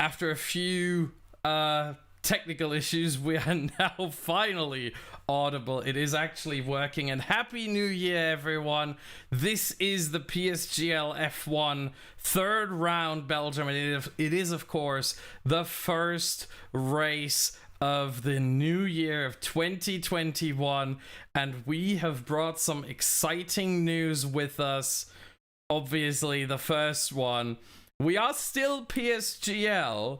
after a few technical issues, we are now finally audible. It is actually working, and Happy New Year, everyone. This is the PSGL F1 third round Belgium, and it is of course the first race of the new year of 2021, and we have brought some exciting news with us. Obviously, the first one, we are still PSGL,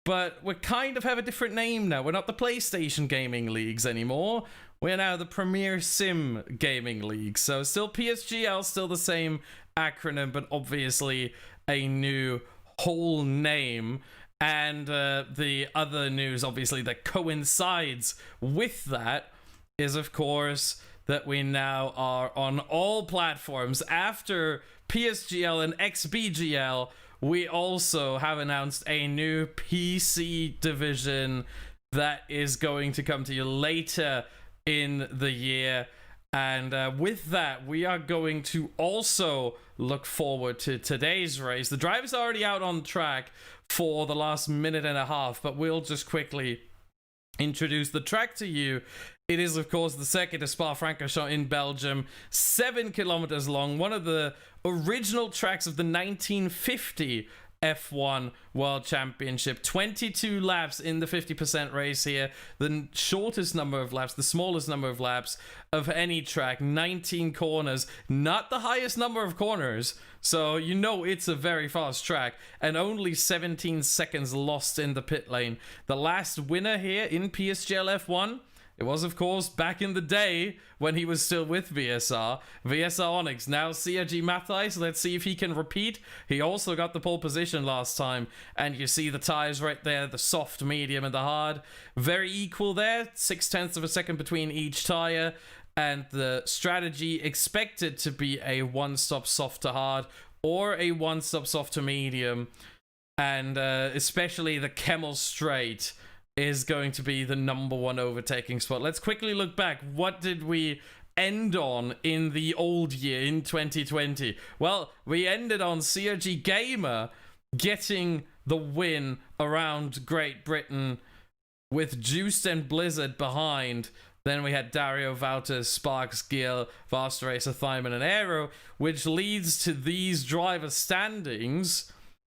but we kind of have a different name now. We're not the PlayStation Gaming Leagues anymore. We're now the Premier Sim Gaming League. So still PSGL, still the same acronym, but obviously a new whole name. And the other news, obviously, that coincides with that is, of course, that we now are on all platforms. After PSGL and XBGL, we also have announced a new PC division that is going to come to you later in the year. And with that, we are going to also look forward to today's race. The driver's already out on track for the last minute and a half, but we'll just quickly introduce the track to you. It is, of course, the Circuit de Spa-Francorchamps in Belgium, 7 kilometers long, one of the original tracks of the 1950 F1 World Championship. 22 laps in the 50% race here, the shortest number of laps, the smallest number of laps of any track. 19 corners, not the highest number of corners, so you know it's a very fast track, and only 17 seconds lost in the pit lane. The last winner here in PSGL F1, it was, of course, back in the day when he was still with VSR Onyx. Now CRG Matthijs, let's see if he can repeat. He also got the pole position last time, and you see the tires right there, the soft, medium, and the hard. Very equal there, 0.6 of a second between each tire, and the strategy expected to be a one-stop soft to hard or a one-stop soft to medium, and especially the Kemmel Straight is going to be the #1 overtaking spot. Let's quickly look back. What did we end on in the old year, in 2020? Well, we ended on CRG Gamer getting the win around Great Britain with Juiced and Blizzard behind. Then we had Dario, Wouters, Sparks, Gill, Vast Racer, Thyman, and Aero, which leads to these driver standings.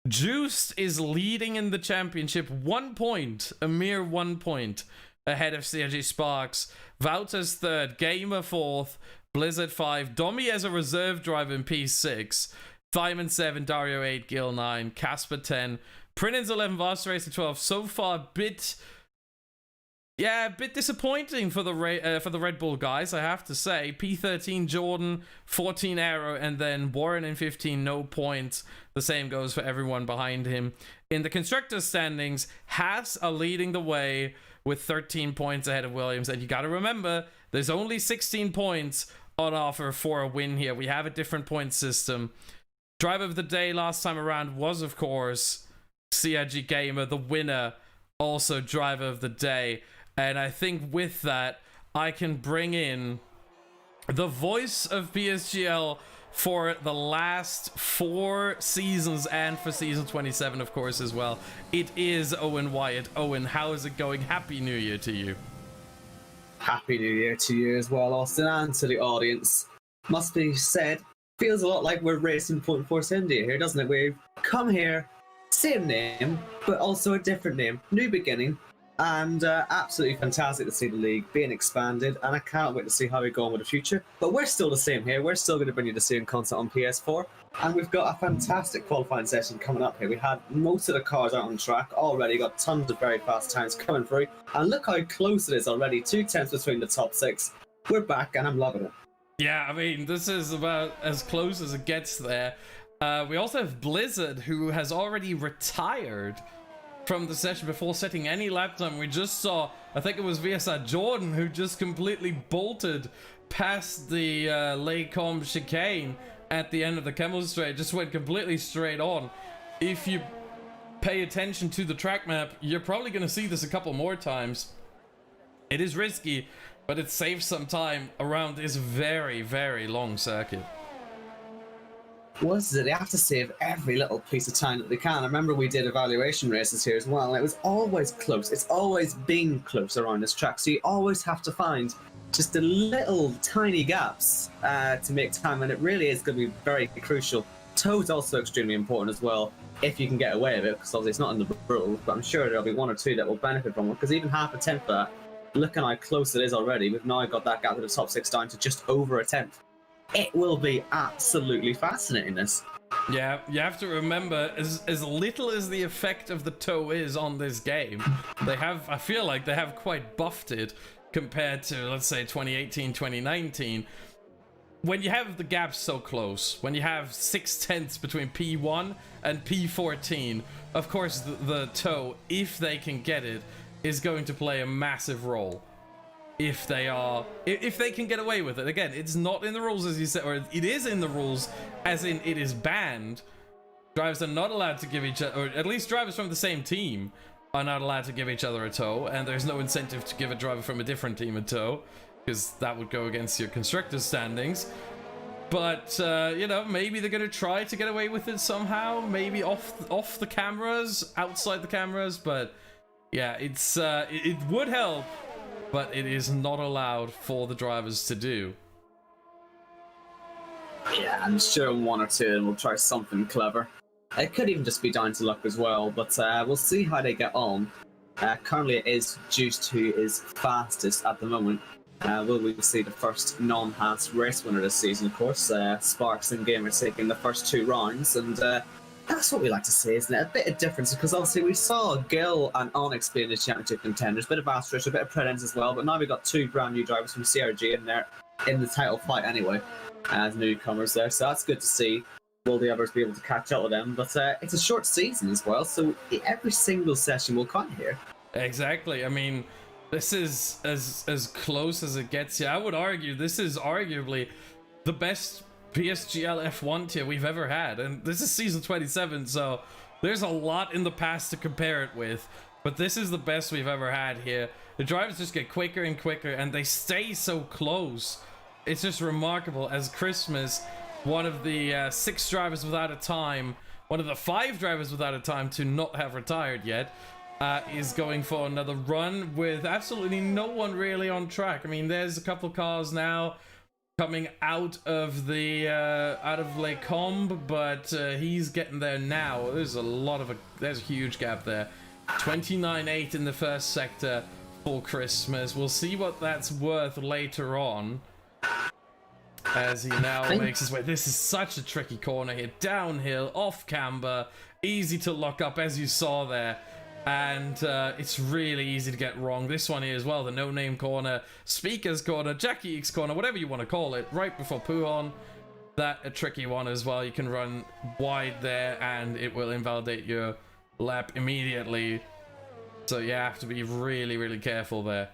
Juiced is leading in the championship 1 point, a mere 1 point ahead of CRG Sparks. Wouters third, Gamer fourth, Blizzard 5, Domi as a reserve driver in P6, Thyman 7, Dario 8, Gill 9, Casper 10, Prinins 11, Vast Racer 12. So far, a bit disappointing for the Red Bull guys, I have to say. P13 Jordan, 14 Aero, and then Warren in 15, no points. The same goes for everyone behind him. In the constructors standings, Haas are leading the way with 13 points ahead of Williams, and you got to remember, there's only 16 points on offer for a win here. We have a different point system. Driver of the day last time around was, of course, CRG Gamer, the winner, also driver of the day. And I think with that, I can bring in the voice of PSGL for the last 4 seasons and for season 27, of course, as well. It is Owen Wyatt. Owen, how is it going? Happy New Year to you. Happy New Year to you as well, Austin, and to the audience. Must be said, feels a lot like we're racing Point Force India here, doesn't it? We've come here, same name, but also a different name. New beginning. And absolutely fantastic to see the league being expanded, and I can't wait to see how we go on with the future. But we're still the same here. We're still going to bring you the same content on PS4, and we've got a fantastic qualifying session coming up here. We had most of the cars out on track already, got tons of very fast times coming through, and look how close it is already. 2 tenths between the top 6. We're back, and I'm loving it. Yeah, I mean, this is about as close as it gets there. We also have Blizzard, who has already retired from the session before setting any lap time. We just saw, I think it was VSR Jordan, who just completely bolted past the Les Combes chicane at the end of the Kemmel Straight, just went completely straight on. If you pay attention to the track map, you're probably going to see this a couple more times. It is risky, but it saves some time around this very, very long circuit. was that they have to save every little piece of time that they can. I remember we did evaluation races here as well, and it was always close. It's always been close around this track, so you always have to find just the little tiny gaps to make time, and it really is going to be very crucial. Toe's also extremely important as well, if you can get away with it, because obviously it's not in the rules, but I'm sure there'll be one or two that will benefit from it, because even half a tenth of that, looking how close it is already, we've now got that gap to the top 6 down to just over a tenth. It will be absolutely fascinating, this. Yeah, you have to remember, as little as the effect of the toe is on this game, I feel like they have quite buffed it compared to, let's say, 2018, 2019. When you have the gaps so close, when you have 6/10 between P1 and P14, of course the toe, if they can get it, is going to play a massive role. If they can get away with it. Again, it's not in the rules as you said, or it is in the rules as in it is banned. Drivers are not allowed to give each other, or at least drivers from the same team are not allowed to give each other a toe, and there's no incentive to give a driver from a different team a toe, because that would go against your constructors standings. But you know, maybe they're gonna try to get away with it somehow, maybe off the cameras, outside the cameras, but yeah, it would help. But it is not allowed for the drivers to do. Yeah, I'm sure one or two of them will try something clever. It could even just be down to luck as well, but we'll see how they get on. Currently it is Juice who is fastest at the moment. Will we see the first non-Haas race winner this season, of course. Sparks and Gamer taking the first 2 rounds, and that's what we like to see, isn't it? A bit of difference, because obviously we saw Gil and Onyx being the championship contenders, a bit of Astrish, a bit of Predens as well, but now we've got 2 brand new drivers from CRG in there in the title fight anyway, as newcomers there, so that's good to see. Will the others be able to catch up with them? But it's a short season as well, so every single session will count here. Exactly. I mean, this is as close as it gets. Yeah, I would argue this is arguably the best PSGL F1 tier we've ever had, and this is season 27, so there's a lot in the past to compare it with, but this is the best we've ever had here. The drivers just get quicker and quicker, and they stay so close. It's just remarkable. As Christmas, one of the 6 drivers without a time, one of the 5 drivers without a time to not have retired yet, is going for another run with absolutely no one really on track. I mean, there's a couple cars now coming out of the Les Combes, but he's getting there now. There's a huge gap there. 29.8 in the first sector for Christmas. We'll see what that's worth later on, as he now makes his way. This is such a tricky corner here. Downhill, off camber, easy to lock up, as you saw there. And it's really easy to get wrong. This one here as well, the no-name corner, Speaker's corner, Jackie X corner, whatever you want to call it, right before Pujon. That a tricky one as well. You can run wide there and it will invalidate your lap immediately. So you have to be really, really careful there.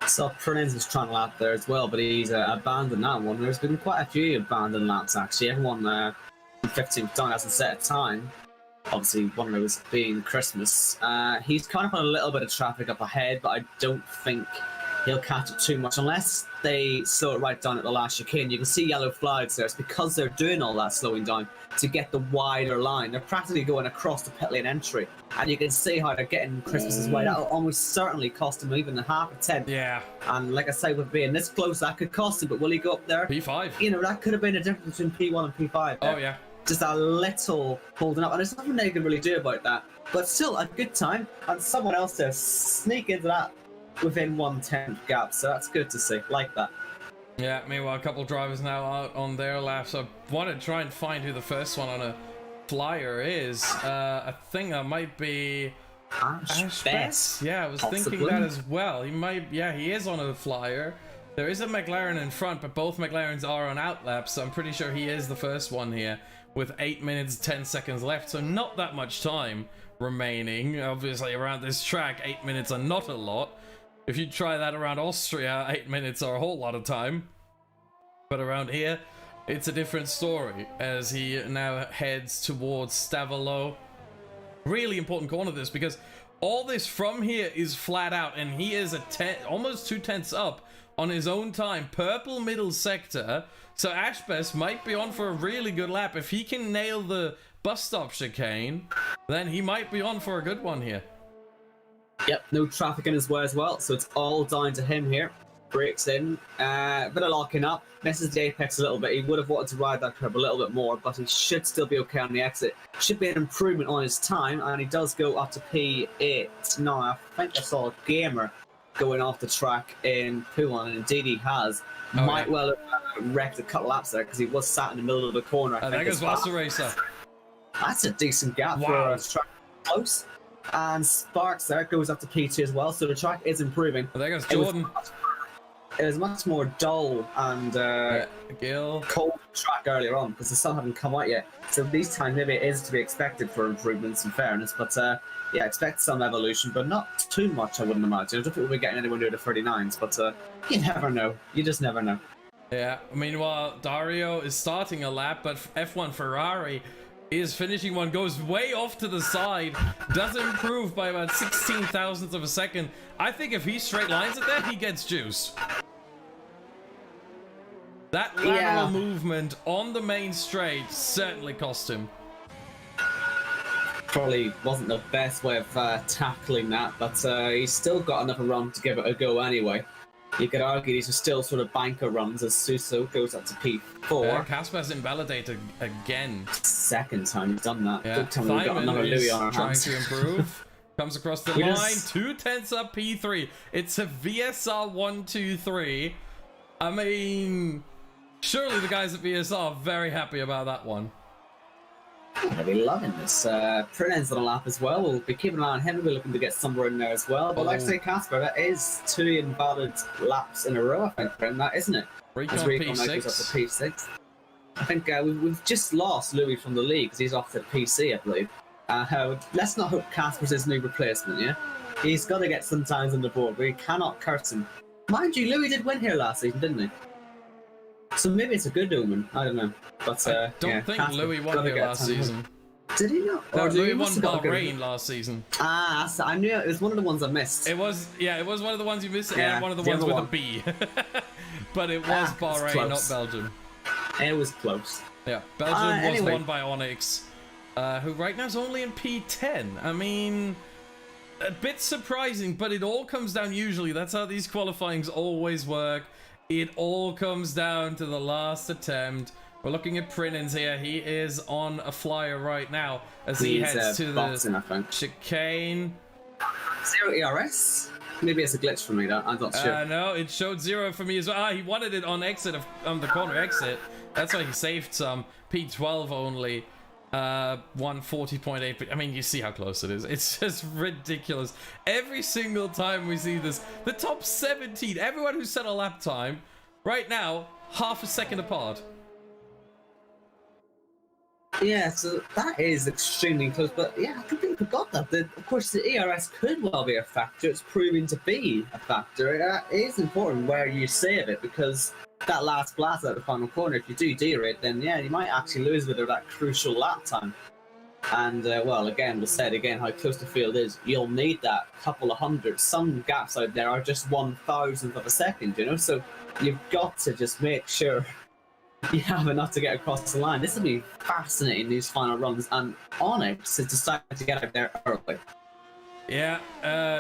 So Prunens was trying to lap there as well, but he's abandoned that one. There's been quite a few abandoned laps actually. Everyone 15th down hasn't set a time. Obviously, one of those being Christmas. He's kind of on a little bit of traffic up ahead, but I don't think he'll catch it too much unless they slow it right down at the last chicane. You can see yellow flags there. It's because they're doing all that slowing down to get the wider line. They're practically going across the pit lane entry, and you can see how they're getting Christmas's way. That'll almost certainly cost him even a half a tenth. Yeah. And like I say, with being this close, that could cost him. But will he go up there? P5. You know, that could have been a difference between P1 and P5 there. Oh yeah. Just a little holding up, and there's nothing they can really do about that. But still, a good time, and someone else there sneak into that within 1/10 gap, so that's good to see. Like that. Yeah, meanwhile, a couple drivers now out on their laps. I want to try and find who the first one on a flyer is. I think that might be Ash Bess. Yeah, I was thinking that as well. He might, yeah, he is on a flyer. There is a McLaren in front, but both McLarens are on outlaps, so I'm pretty sure he is the first one here, with 8 minutes 10 seconds left, so not that much time remaining. Obviously, around this track, 8 minutes are not a lot. If you try that around Austria, 8 minutes are a whole lot of time. But around here, it's a different story, as he now heads towards Stavolo. Really important corner this, because all this from here is flat out, and he is almost 2 tenths up on his own time. Purple middle sector. So Ashbest might be on for a really good lap. If he can nail the bus stop chicane, then he might be on for a good one here. Yep, no traffic in his way as well, so it's all down to him here. Breaks in, bit of locking up, misses the apex a little bit. He would have wanted to ride that curb a little bit more, but he should still be okay on the exit. Should be an improvement on his time, and he does go up to P8. Now, I think I saw a gamer going off the track in P1, and indeed he has. Might well have wrecked a couple laps there, because he was sat in the middle of the corner. I think it's Master Racer. That's a decent gap for a track close. And Sparks there goes up to P2 as well, so the track is improving. I think it's Jordan. It was much more dull and cold track earlier on because the sun hadn't come out yet. So these times maybe it is to be expected for improvements in fairness, but yeah, expect some evolution, but not too much, I wouldn't imagine. I don't think we'll be getting anyone near the 39s, but you never know. You just never know. Yeah, meanwhile, Dario is starting a lap, but F1 Ferrari is finishing one, goes way off to the side, does improve by about 16 thousandths of a second. I think if he straight lines it there, he gets juice. That lateral movement on the main straight certainly cost him. Probably wasn't the best way of tackling that, but he's still got enough run to give it a go anyway. You could argue these are still sort of banker runs as Suso goes up to P4. Casper's invalidated again. Second time he's done that. Yeah, Simon is trying to improve. Comes across the line, 2/10 up P3. It's a VSR 1-2-3. I mean, surely the guys at VSR are very happy about that one. I'll be loving this. Prinen's on a lap as well. We'll be keeping an eye on him. We'll be looking to get somewhere in there as well. But like I say, Casper, that is 2 invalid laps in a row, I think, Prin, that isn't it? Recon P6. Goes up to P6. I think we've just lost Louis from the league because he's off to PC, I believe. Let's not hope Casper's his new replacement, yeah? He's got to get some times on the board. We cannot curse him. Mind you, Louis did win here last season, didn't he? So maybe it's a good omen. I don't know. But I don't think Casper, Louis won here last season. Did he not? No, Louis won Bahrain last season. Ah, I knew it was one of the ones I missed. It was one of the ones you missed, and one of the ones with a B. But it was Bahrain, not Belgium. It was close. Yeah, Belgium was won by Onyx, who right now is only in P10. I mean, a bit surprising, but it all comes down usually. That's how these qualifyings always work. It all comes down to the last attempt. We're looking at Prinens here. He is on a flyer right now as he heads to the chicane. 0 ERS? Maybe it's a glitch for me, though. I'm not sure. No, it showed 0 for me as well. He wanted it on exit on the corner exit. That's why he saved some. P12 only. 140.8. I mean, you see how close it is. It's just ridiculous. Every single time we see this, the top 17, everyone who set a lap time, right now, half a second apart. Yeah, so that is extremely close, but yeah, I completely forgot that. Of course, the ERS could well be a factor. It's proving to be a factor. It is important where you save it, because that last blast at the final corner, if you do derate, then yeah, you might actually lose a bit of that crucial lap time. And well, again, we'll say it again, how close the field is. You'll need that couple of hundred. Some gaps out there are just 1,000th of a second, you know, so you've got to just make sure you have enough to get across the line. This will be fascinating, these final runs, and Onyx has decided to get out there early. Yeah,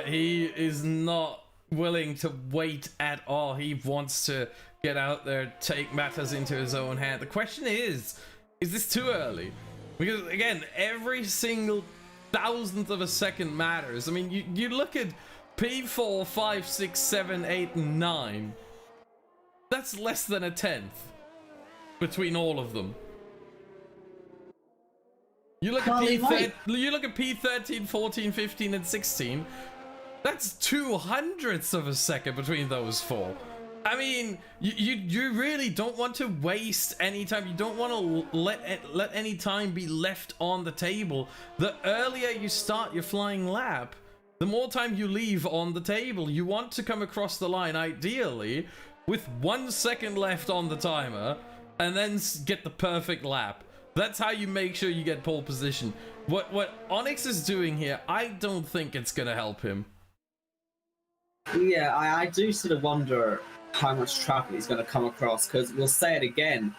he is not willing to wait at all. He wants to get out there, take matters into his own hand. The question is this too early? Because again, every single 1,000th of a second matters. I mean, you look at P4, 5, 6, 7, 8, and 9. That's less than a 10th between all of them. You look at P13, 14, 15, and 16. That's 200ths of a second between those four. I mean, you really don't want to waste any time. You don't want to let any time be left on the table. The earlier you start your flying lap, the more time you leave on the table. You want to come across the line, ideally, with 1 second left on the timer, and then get the perfect lap. That's how you make sure you get pole position. What Onyx is doing here, I don't think it's going to help him. Yeah, I do sort of wonder how much traffic he's going to come across, because we'll say it again,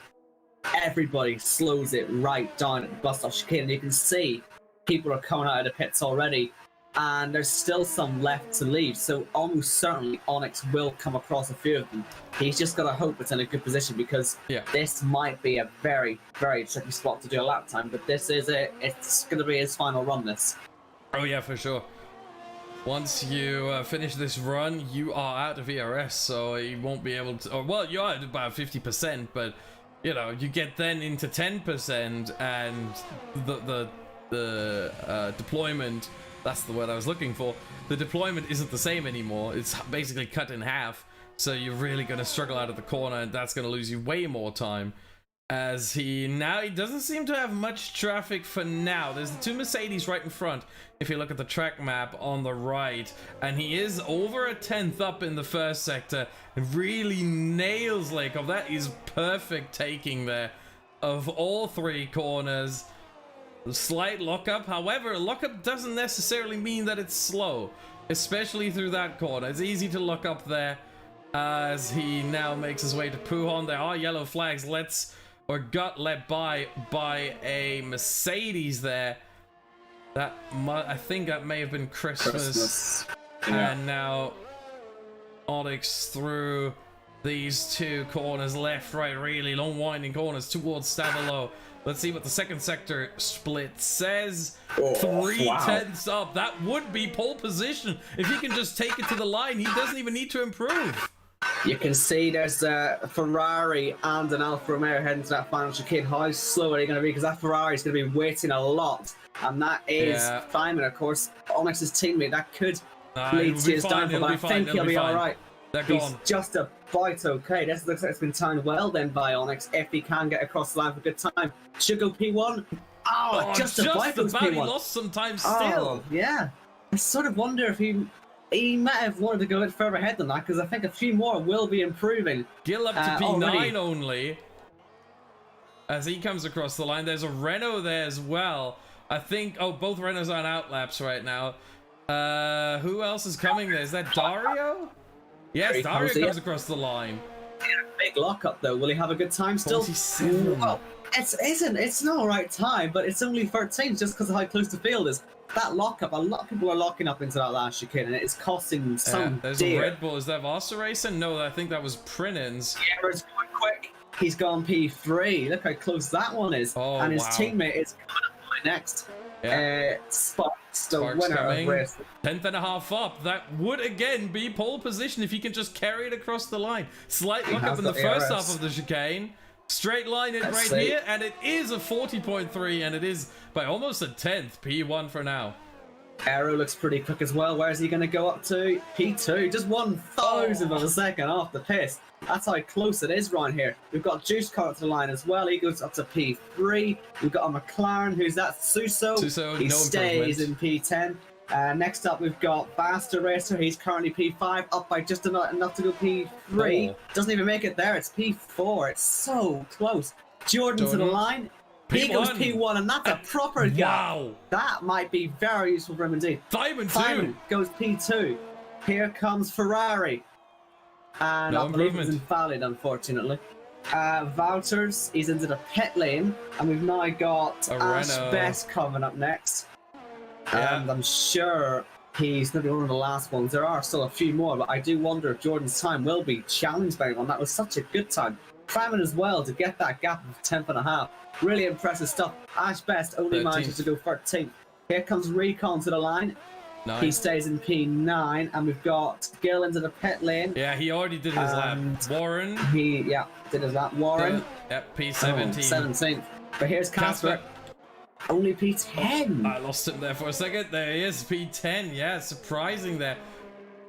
everybody slows it right down at the bus stop chicane, and you can see people are coming out of the pits already, and there's still some left to leave, so almost certainly Onyx will come across a few of them. He's just got to hope it's in a good position, because this might be a very, very tricky spot to do a lap time, but this is it. It's going to be his final run, this. Oh yeah, for sure. Once you finish this run, you are out of ERS, so you won't be able to, or well, you're at about 50%, but you know, you get then into 10%, and the deployment, that's the word I was looking for, the deployment isn't the same anymore. It's basically cut in half, so you're really going to struggle out of the corner, and that's going to lose you way more time. As he doesn't seem to have much traffic for now. There's the two Mercedes right in front if you look at the track map on the right, and he is over a 10th up in the first sector and really nails Lakoff. That is perfect taking there of all three corners. Slight lockup, however, lockup doesn't necessarily mean that it's slow, especially through that corner. It's easy to look up there as he now makes his way to Pujon. There are yellow flags got let by a Mercedes there. That I think that may have been Christmas. Yeah. And now Onyx through these two corners, left, right, really long winding corners towards Stavilo. Let's see what the second sector split says. 3/10 up. That would be pole position. If he can just take it to the line, he doesn't even need to improve. You can see there's a Ferrari and an Alfa Romeo heading to that final chicane. How slow are they going to be? Because that Ferrari is going to be waiting a lot. And that is Simon, of course, Onyx's teammate. That could lead to his downfall, but I think he'll be all right. He's just about okay. This looks like it's been timed well then by Onyx. If he can get across the line for a good time. Should go P1. Oh, just about goes P1. He lost some time still. Oh, yeah. I sort of wonder if he might have wanted to go a bit further ahead than that, because I think a few more will be improving. Gill up to P9 only. As he comes across the line, there's a Renault there as well. I think, both Renaults are on outlaps right now. Who else is coming there? Is that Dario? Yes, Dario comes across the line. Big lockup though. Will he have a good time still? 47. Well, it's not a right time, but it's only 13 just because of how close the field is. That lockup, a lot of people are locking up into that last chicane, and it's costing some there's dear. a Red Bull. Is that Vasa Racing? No, I think that was Prinens. Yeah, it's going quick. He's gone P3. Look how close that one is. Oh, and his teammate is coming up next. Sparks, the winner coming. of race. 10th and a half up. That would again be pole position if he can just carry it across the line. Slight lockup in the first half of the chicane. Straight line it here, and it is a 40.3, and it is by almost a 10th. P1 for now. Aero looks pretty quick as well. Where is he going to go up to? P2, just 1,000th of a second off the piss. That's how close it is right here. We've got Juice car to the line as well. He goes up to P3. We've got a McLaren, who's that? Suso. He stays in P10. Next up, we've got Basta Racer. He's currently P5, up by just enough to go P3. Doesn't even make it there. It's P4. It's so close. Jordan to the line. He goes P1, and that's a proper gap. Wow. That might be very useful for him indeed. Simon goes P2. Here comes Ferrari. And I believe it's invalid, unfortunately. Wouters, he's into the pit lane, and we've now got Ash Best coming up next. And I'm sure he's going to be one of the last ones. There are still a few more, but I do wonder if Jordan's time will be challenged by anyone. That was such a good time. Simon as well to get that gap of 10th and a half. Really impressive stuff. Ash Best only manages to go 13th. Here comes Recon to the line. He stays in P9, and we've got Gill into the pit lane. Yeah, he already did his lap. Warren. He did his lap. Warren. P17. 17th. But here's Casper. Only P10. I lost him there for a second. There he is, P10. Yeah, surprising there.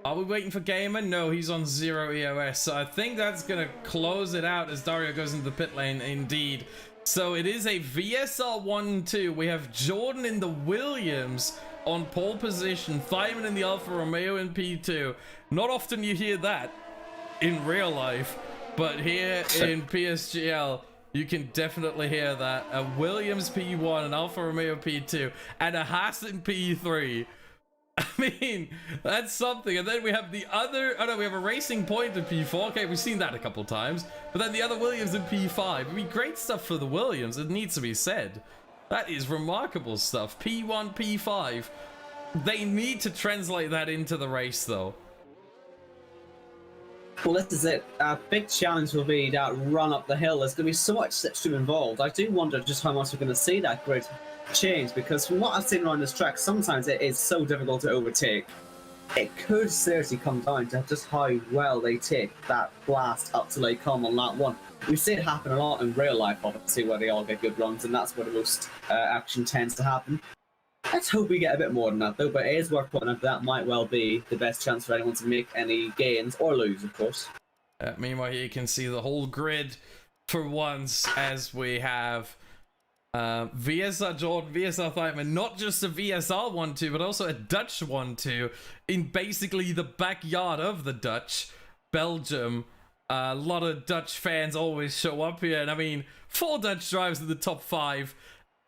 Are we waiting for Gamer? No, he's on 0 EOS. So I think that's going to close it out as Dario goes into the pit lane, indeed. So it is a VSR 1-2. We have Jordan in the Williams on pole position. Thyman in the Alfa Romeo in P2. Not often you hear that in real life, but here in PSGL, you can definitely hear that. A Williams P1, an Alfa Romeo P2, and a Haas in P3. I mean, that's something. And then we have the other... Oh, no, we have a Racing Point in P4. Okay, we've seen that a couple times. But then the other Williams in P5. I mean, great stuff for the Williams. It needs to be said. That is remarkable stuff. P1, P5. They need to translate that into the race, though. Well, this is it. A big challenge will be that run up the hill. There's going to be so much slipstream involved. I do wonder just how much we're going to see that grid change, because from what I've seen around this track, sometimes it is so difficult to overtake. It could seriously come down to just how well they take that blast up to Lake Como on that one. We see it happen a lot in real life, obviously, where they all get good runs, and that's where the most action tends to happen. Let's hope we get a bit more than that, though, but it is worth pointing out that might well be the best chance for anyone to make any gains, or lose, of course. Meanwhile, you can see the whole grid for once, as we have VSR Jordan, VSR Theitmann, not just a VSR 1-2, but also a Dutch 1-2 in basically the backyard of the Dutch, Belgium. A lot of Dutch fans always show up here, and I mean, 4 Dutch drivers in the top 5,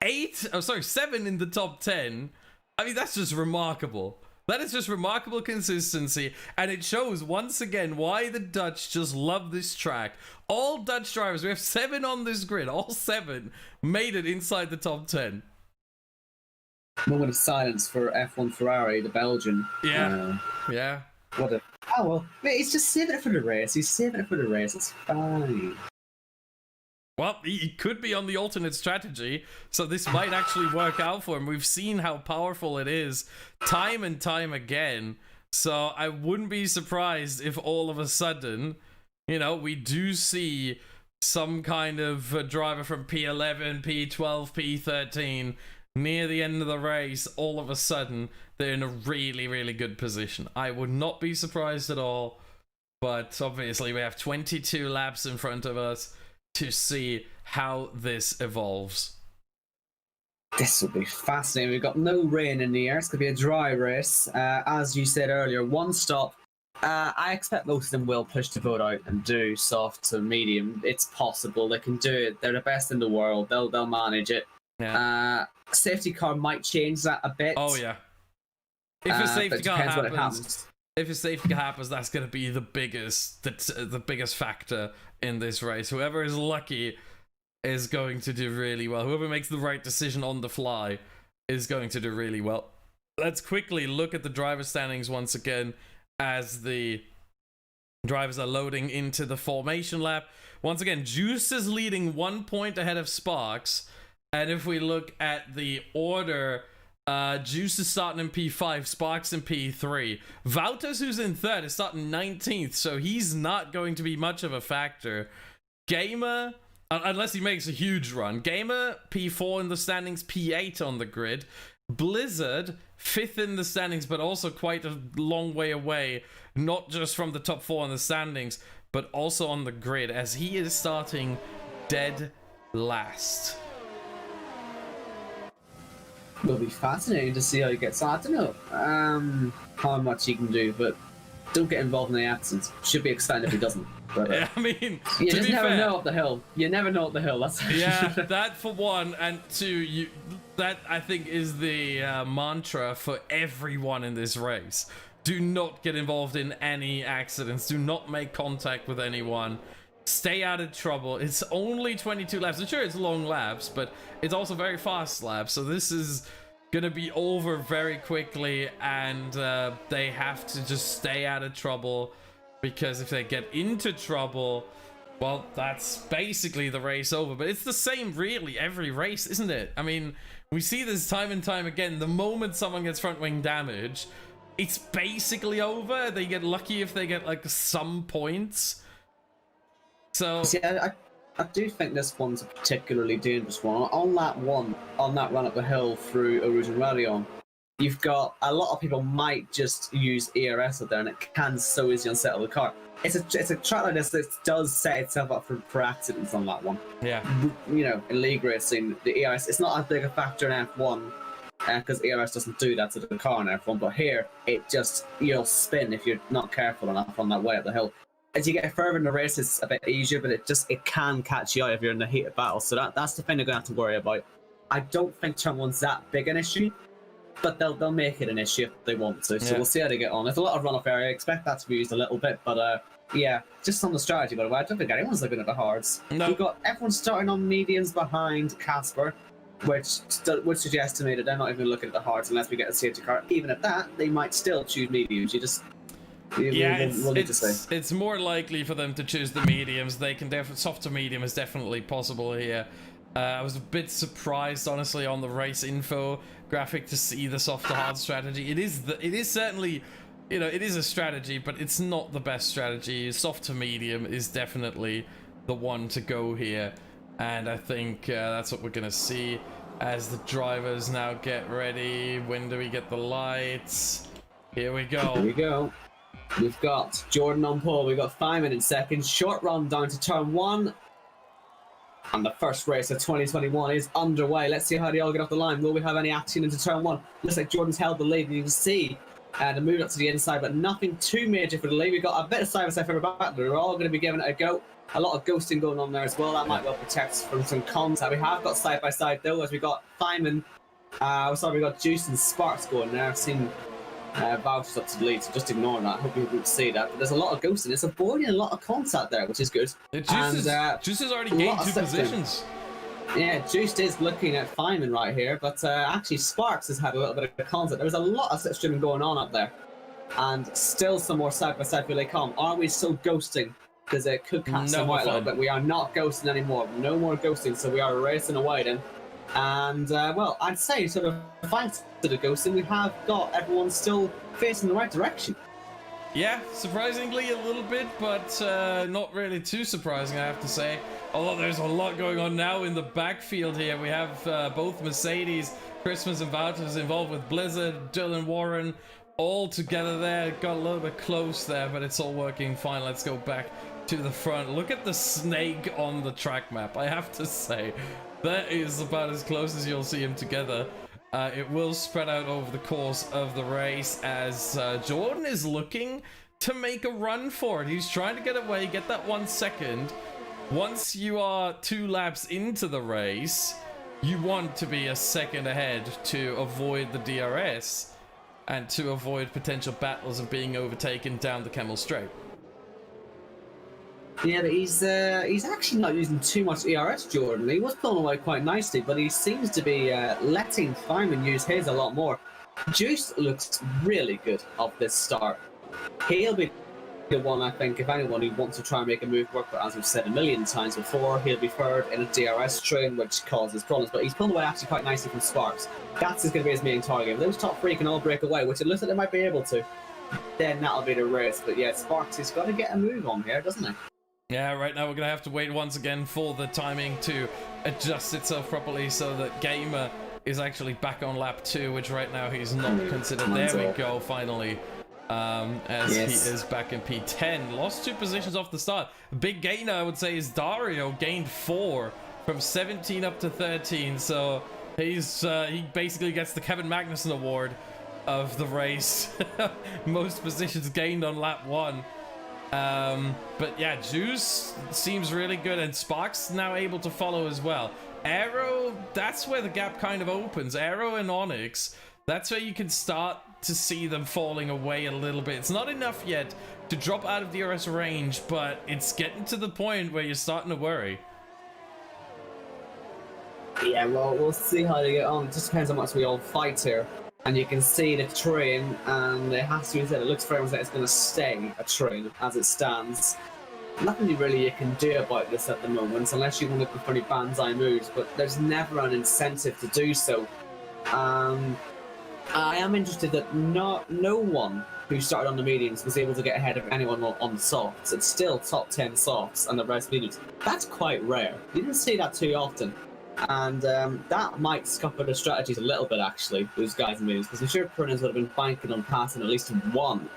7 in the top 10. I mean, that's just remarkable. That is just remarkable consistency, and it shows once again why the Dutch just love this track. All Dutch drivers, we have 7 on this grid, all 7 made it inside the top 10. Moment of silence for F1 Ferrari, the Belgian. Yeah, yeah. What a... Oh, well, mate, he's just saving it for the race. He's saving it for the race. It's fine. Well, he could be on the alternate strategy, so this might actually work out for him. We've seen how powerful it is time and time again, so I wouldn't be surprised if all of a sudden, you know, we do see some kind of driver from P11, P12, P13 near the end of the race. All of a sudden, they're in a really, really good position. I would not be surprised at all, but obviously we have 22 laps in front of us to see how this evolves. This will be fascinating. We've got no rain in the air. It's going to be a dry race. As you said earlier, one stop. I expect most of them will push the boat out and do soft to medium. It's possible. They can do it. They're the best in the world. They'll manage it. Yeah. Safety car might change that a bit. Oh, yeah. If a safety car happens... If a safety car happens, that's going to be the biggest factor in this race. Whoever is lucky is going to do really well. Whoever makes the right decision on the fly is going to do really well. Let's quickly look at the driver standings once again as the drivers are loading into the formation lap. Once again, Juice is leading 1 point ahead of Sparks. And if we look at the order... Juice is starting in P5, Sparks in P3. Wouters, who's in 3rd, is starting 19th, so he's not going to be much of a factor. Gamer, unless he makes a huge run. Gamer, P4 in the standings, P8 on the grid. Blizzard, 5th in the standings, but also quite a long way away, not just from the top 4 in the standings, but also on the grid, as he is starting dead last. It'll be fascinating to see how he gets on. I don't know how much he can do, but don't get involved in the accidents. Should be excited if he doesn't. But, yeah, I mean, you just never know up the hill. You never know up the hill. That's yeah, that for one, and two, that I think is the mantra for everyone in this race. Do not get involved in any accidents. Do not make contact with anyone. Stay out of trouble. It's only 22 laps. I'm sure it's long laps, but it's also very fast laps. So this is gonna be over very quickly, and they have to just stay out of trouble, because if they get into trouble, well, that's basically the race over. But it's the same really every race, isn't it? I mean, we see this time and time again. The moment someone gets front wing damage, it's basically over. They get lucky if they get like some points. So see, I do think this one's a particularly dangerous one. On that run up the hill through Rouge and Radion, you've got a lot of people might just use ERS up there, and it can so easily unsettle the car. It's a track like this that does set itself up for accidents on that one. Yeah. You know, in league racing, the ERS, it's not as big a factor in F1 because ERS doesn't do that to the car in F1, but here it just, you'll spin if you're not careful enough on that way up the hill. As you get further in the race, it's a bit easier, but it can catch you out if you're in the heat of battle. So that's the thing they're going to have to worry about. I don't think turn one's that big an issue. but they'll make it an issue if they want to. So Yeah. we'll see how they get on. There's a lot of runoff area. I expect that to be used a little bit, but yeah, just on the strategy. By the way, I don't think anyone's looking at the hards. No. We've got everyone starting on mediums behind Casper, which would suggest to me that they're not even looking at the hards unless we get a safety car. Even at that, they might still choose mediums. Yeah, we'll need to see. it's more likely for them to choose the mediums. They can soft to medium is definitely possible here. I was a bit surprised, honestly, on the race info graphic to see the soft to hard strategy. It is certainly, you know, it is a strategy, but it's not the best strategy. Soft to medium is definitely the one to go here, and I think that's what we're gonna see as the drivers now get ready. When do we get the lights? Here we go. Here we go. We've got Jordan on pole. We've got Feynman in second. Short run down to turn 1. And the first race of 2021 is underway. Let's see how they all get off the line. Will we have any action into turn 1? Looks like Jordan's held the lead. You can see the move up to the inside, but nothing too major for the lead. We've got a bit of side-by-side for everybody. We're all going to be giving it a go. A lot of ghosting going on there as well. That might well protect from some contact. We have got side-by-side though, as we got Feynman. Sorry, we got Juice and Sparks going there. I've seen Vouch's up to the lead, so just ignore that. I hope you didn't see that. But there's a lot of ghosting. It's avoiding a lot of contact there, which is good. Juice has already gained 2 positions. Yeah, Juice is looking at Feynman right here, but actually Sparks has had a little bit of contact. There was a lot of slipstreaming going on up there. And still some more side-by-side will they come. Are we still ghosting? Because it could catch some white a little bit. We are not ghosting anymore. No more ghosting, so we are racing away then. And, well, I'd say sort of thanks to the ghosting, we have got everyone still facing the right direction. Yeah, surprisingly a little bit, but not really too surprising, I have to say. Although there's a lot going on now in the backfield here. We have both Mercedes, Christmas and Vouchers involved with Blizzard, Dylan Warren, all together there. Got a little bit close there, but it's all working fine. Let's go back to the front. Look at the snake on the track map, I have to say. That is about as close as you'll see them together. It will spread out over the course of the race as Jordan is looking to make a run for it. He's trying to get away, get that 1 second. Once you are 2 laps into the race, you want to be a second ahead to avoid the DRS and to avoid potential battles of being overtaken down the Camel Straight. Yeah, but he's actually not using too much ERS, Jordan. He was pulling away quite nicely, but he seems to be letting Feynman use his a lot more. Juice looks really good off this start. He'll be the one, I think, if anyone who wants to try and make a move work, but as we've said a million times before, he'll be third in a DRS train, which causes problems. But he's pulling away actually quite nicely from Sparks. That's going to be his main target. If those top 3 can all break away, which it looks like they might be able to, then that'll be the race. But yeah, Sparks has got to get a move on here, doesn't he? Yeah, right now we're going to have to wait once again for the timing to adjust itself properly so that Gamer is actually back on lap 2, which right now he's not considered. There we go, finally. As he is back in P10. Lost 2 positions off the start. Big gainer, I would say, is Dario. Gained 4 from 17 up to 13. So he basically gets the Kevin Magnussen award of the race. Most positions gained on lap 1. But yeah, Juice seems really good, and Sparks now able to follow as well. Aero, that's where the gap kind of opens. Aero and Onyx, that's where you can start to see them falling away a little bit. It's not enough yet to drop out of DRS range, but it's getting to the point where you're starting to worry. Yeah, well, we'll see how they get on. It just depends how much we all fight here. And you can see the train, and it has to be said, it looks for everyone like it's going to stay a train as it stands. Nothing really you can do about this at the moment, unless you want to go for any banzai moves, but there's never an incentive to do so. I am interested that no one who started on the mediums was able to get ahead of anyone on the softs. It's still top 10 softs and the rest mediums. That's quite rare. You didn't see that too often. And that might scupper the strategies a little bit, actually, those guys in mediums, because I'm sure Prunas would have been banking on passing at least 1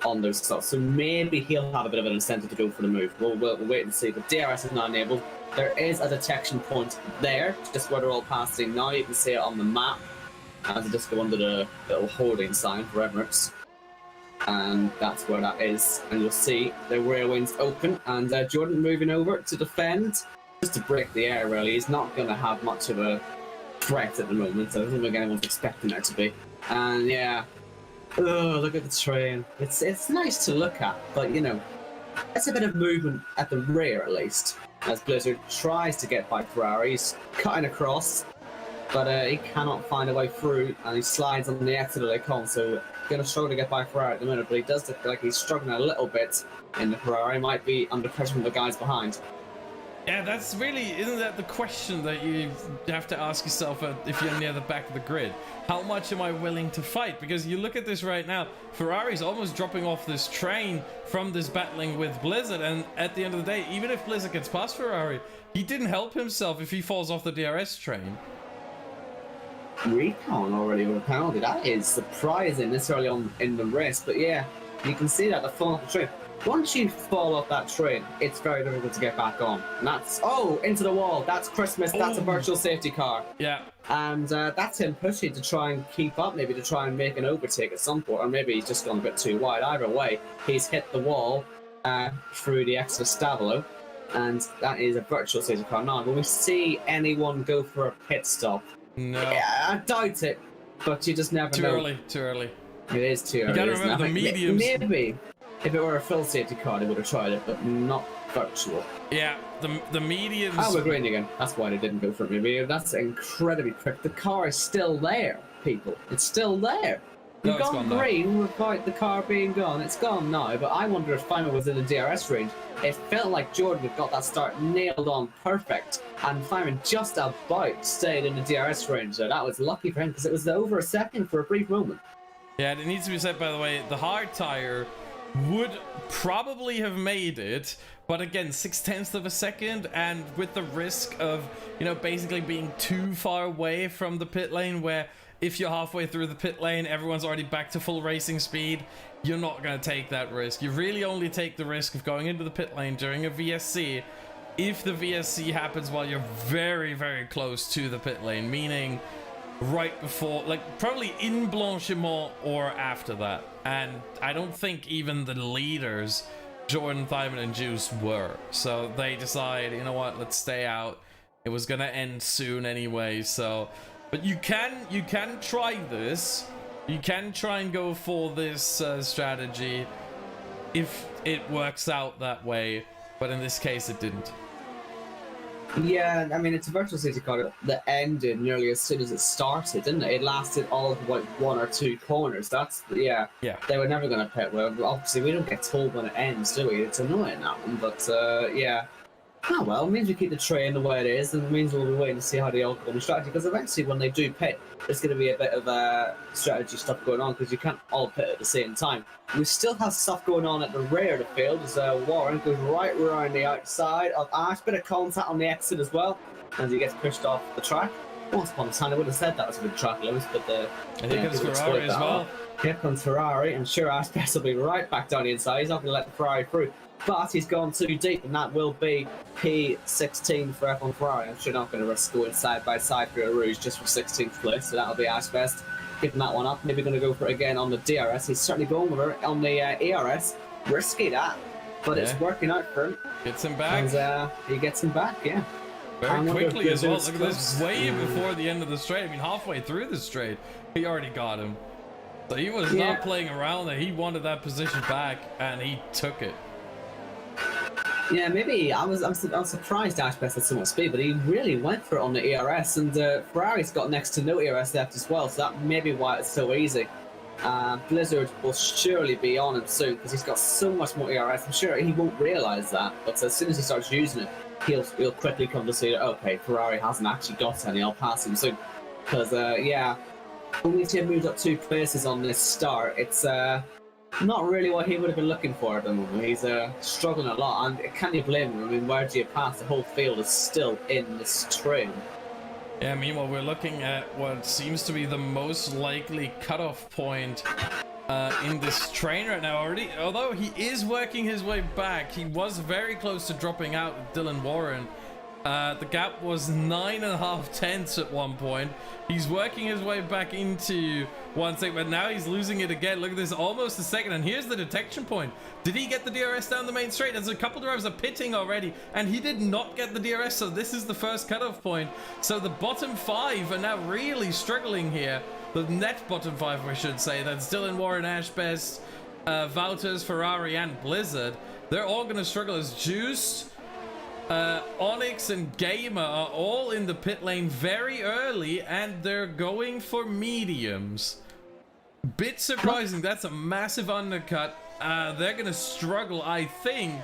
on those softs. So maybe he'll have a bit of an incentive to go for the move. We'll wait and see. But DRS is not enabled. There is a detection point there, just where they're all passing now. You can see it on the map. As I just go under the little hoarding sign for Emirates. And that's where that is. And you'll see the rear wings open. And Jordan moving over to defend. Just to break the air, really. He's not going to have much of a threat at the moment. So I don't think anyone's expecting there to be. And yeah, oh, look at the train. It's nice to look at, but you know, it's a bit of movement at the rear at least. As Blizzard tries to get by Ferrari, he's cutting across, but he cannot find a way through, and he slides on the exit of the con. So going to struggle to get by Ferrari at the minute, but he does look like he's struggling a little bit in the Ferrari. Might be under pressure from the guys behind. Yeah, that's really, isn't that the question that you have to ask yourself if you're near the back of the grid? How much am I willing to fight? Because you look at this right now, Ferrari's almost dropping off this train from this battling with Blizzard, and at the end of the day, even if Blizzard gets past Ferrari, he didn't help himself if he falls off the DRS train. Recon already with a penalty. That is surprising this early on in the race, but yeah, you can see that the fall off the train. Once you fall off that train, it's very difficult to get back on. And that's, oh, into the wall. That's Christmas. That's a virtual safety car. Yeah. And that's him pushing to try and keep up, maybe to try and make an overtake at some point, or maybe he's just gone a bit too wide. Either way, he's hit the wall through the exit of Stavolo, and that is a virtual safety car. Now, will we see anyone go for a pit stop? No. Yeah, I doubt it, but you just never know. Too early. It is too early. You gotta remember the mediums. Maybe if it were a full safety car, they would have tried it, but not virtual. Yeah, the mediums. Oh, we're green again. That's why they didn't go for it. Maybe that's incredibly quick. The car is still there, people. It's still there. No, You've it's gone gone green without the car being gone. It's gone now, but I wonder if Feynman was in the DRS range. It felt like Jordan had got that start nailed on perfect, and Feynman just about stayed in the DRS range. So that was lucky for him, because it was over a second for a brief moment. Yeah, it needs to be said, by the way, the hard tire would probably have made it, but again, 0.6 of a second, and with the risk of, you know, basically being too far away from the pit lane, where if you're halfway through the pit lane, everyone's already back to full racing speed, you're not going to take that risk. You really only take the risk of going into the pit lane during a VSC if the VSC happens while you're very, very close to the pit lane, meaning right before, like probably in Blanchiment or after that. And I don't think even the leaders, Jordan, Thyman, and Juice, were. So they decide, you know what, let's stay out. It was gonna end soon anyway, so. But you can try this. You can try and go for this strategy if it works out that way. But in this case, it didn't. Yeah, I mean, it's a virtual safety car that ended nearly as soon as it started, didn't it? It lasted all of like 1 or 2 corners. That's, yeah. They were never going to pit. Well, obviously, we don't get told when it ends, do we? It's annoying, that one, but yeah. Oh well, it means we keep the train the way it is, and it means we'll be waiting to see how they all go on strategy, because eventually when they do pit, there's going to be a bit of strategy stuff going on, because you can't all pit at the same time. We still have stuff going on at the rear of the field, as Warren goes right around the outside of Ash, bit of contact on the exit as well, as he gets pushed off the track. Once upon a time, I would have said that was a good track, Lewis, but I think it's Ferrari as well. Here comes Ferrari, and sure, Ash Best will be right back down the inside. He's not going to let the Ferrari through. But he's gone too deep, and that will be P16 for F1 Ferrari. I'm sure not going to risk going side by side for a Rouge just for 16th place, so that'll be Ash Best giving that one up. Maybe going to go for it again on the DRS. He's certainly going with it on the ERS. Risky that, but it's working out for him. Gets him back. And he gets him back, yeah. Very quickly as well. Look at this, way before the end of the straight. I mean, halfway through the straight, he already got him. So he was not playing around there. He wanted that position back, and he took it. Yeah, maybe I'm surprised Ash Best had so much speed, but he really went for it on the ERS, and Ferrari's got next to no ERS left as well, so that may be why it's so easy. Blizzard will surely be on him soon, because he's got so much more ERS. I'm sure he won't realise that, but as soon as he starts using it, he'll quickly come to see that, okay, Ferrari hasn't actually got any, I'll pass him soon. Because, yeah, only to have moved up 2 places on this start, it's not really what he would have been looking for at the moment. He's struggling a lot, and can you blame him? I mean, where do you pass? The whole field is still in this train. Yeah, meanwhile, we're looking at what seems to be the most likely cutoff point in this train right now already. Although he is working his way back, he was very close to dropping out with Dylan Warren. The gap was 9.5 tenths at one point. He's working his way back into 1 second, but now he's losing it again. Look at this, almost a second, and here's the detection point. Did he get the DRS down the main straight? There's a couple drivers are pitting already, and he did not get the DRS, so this is the first cutoff point. So the bottom 5 are now really struggling here. The net bottom 5, I should say. That's Dylan, Warren, Ashbest, Wouters, Ferrari, and Blizzard. They're all going to struggle as Juiced, Onyx and Gamer are all in the pit lane very early, and they're going for mediums. Bit surprising. That's a massive undercut. They're going to struggle, I think,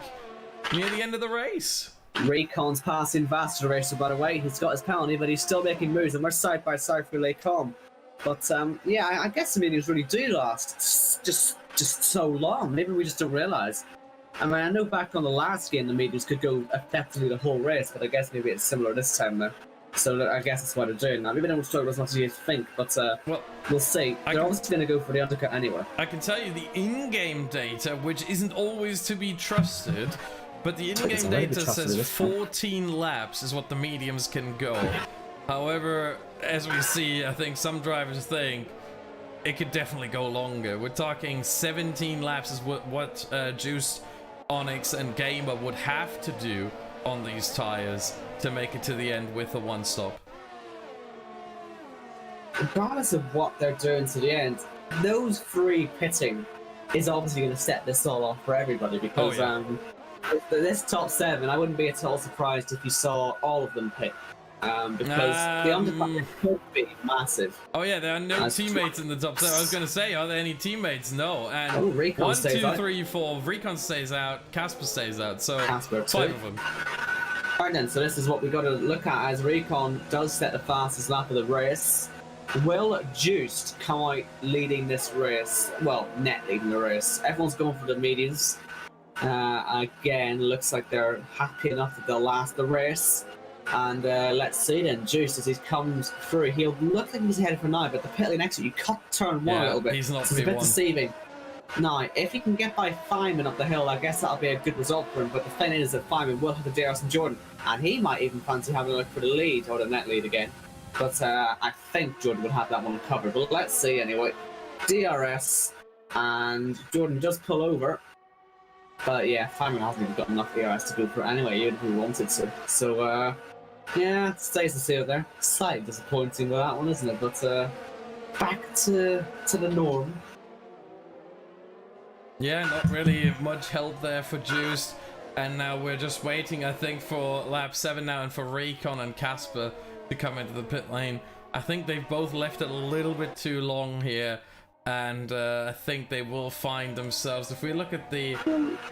near the end of the race. Recon's passing Vaster Racer, by the way. He's got his penalty, but he's still making moves, and we're side by side for Lecom. But yeah, I guess the mediums really do last just so long. Maybe we just don't realize. I mean, I know back on the last game, the mediums could go effectively the whole race, but I guess maybe it's similar this time now. So I guess that's what they're doing now. Maybe they don't struggle as much as you think, but well, we'll see. They're obviously going to go for the undercut anyway. I can tell you the in-game data, which isn't always to be trusted, but the in-game data says 14 laps is what the mediums can go. However, as we see, I think some drivers think it could definitely go longer. We're talking 17 laps is what Juice, Onyx, and Gamer would have to do on these tires to make it to the end with a one-stop. Regardless of what they're doing to the end, those 3 pitting is obviously going to set this all off for everybody, because this top 7, I wouldn't be at all surprised if you saw all of them pit. Because the undercut could be massive. Oh yeah, there are no teammates in the top 7. I was going to say, are there any teammates? No. And Recon 1, stays 2, out. 3, 4. Recon stays out. Casper stays out. So Casper 5 of them. Alright then, so this is what we got to look at as Recon does set the fastest lap of the race. Will Juiced come out leading this race? Well, net leading the race. Everyone's going for the mediums. Again, looks like they're happy enough that they'll last the race. And let's see then, Juiced, as he comes through, he'll look like he's headed for 9, but the pit lane exit, you cut turn 1 a little bit. He's not so it's a bit deceiving. Now, if he can get by Feynman up the hill, I guess that'll be a good result for him, but the thing is that Feynman will have the DRS and Jordan, and he might even fancy having a look for the lead, or the net lead again. But I think Jordan would have that one covered, but let's see anyway. DRS, and Jordan does pull over. But yeah, Feynman hasn't even got enough DRS to go for it anyway, even if he wanted to. So, yeah, it stays to see out there. Slightly disappointing with that one, isn't it? But back to the norm. Yeah, not really much help there for Juice. And now we're just waiting, I think, for lap 7 now and for Recon and Casper to come into the pit lane. I think they've both left it a little bit too long here. And I think they will find themselves. If we look at the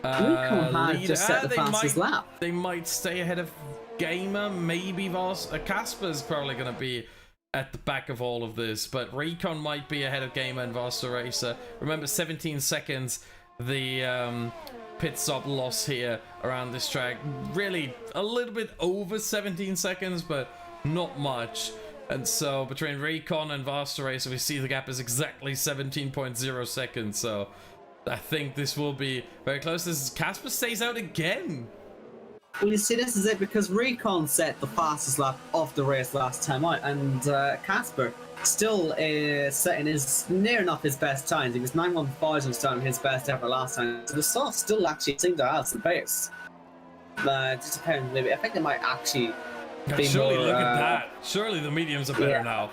lead, just set the fastest lap. They might stay ahead of Gamer, maybe Casper's probably going to be at the back of all of this, but Recon might be ahead of Gamer and Vaster Racer. Remember, 17 seconds, the pit stop loss here around this track. Really, a little bit over 17 seconds, but not much. And so, between Recon and Vaster Racer, we see the gap is exactly 17.0 seconds, so I think this will be very close. This is Casper stays out again. Well, you see, this is it, because Recon set the fastest lap of the race last time out, and Casper still setting his near enough his best times. He was 9:15 starting his best ever last time. So the Soft still actually seem to have some pace. Just depends, maybe. I think they might actually be surely more, look at that. Surely the mediums are better now.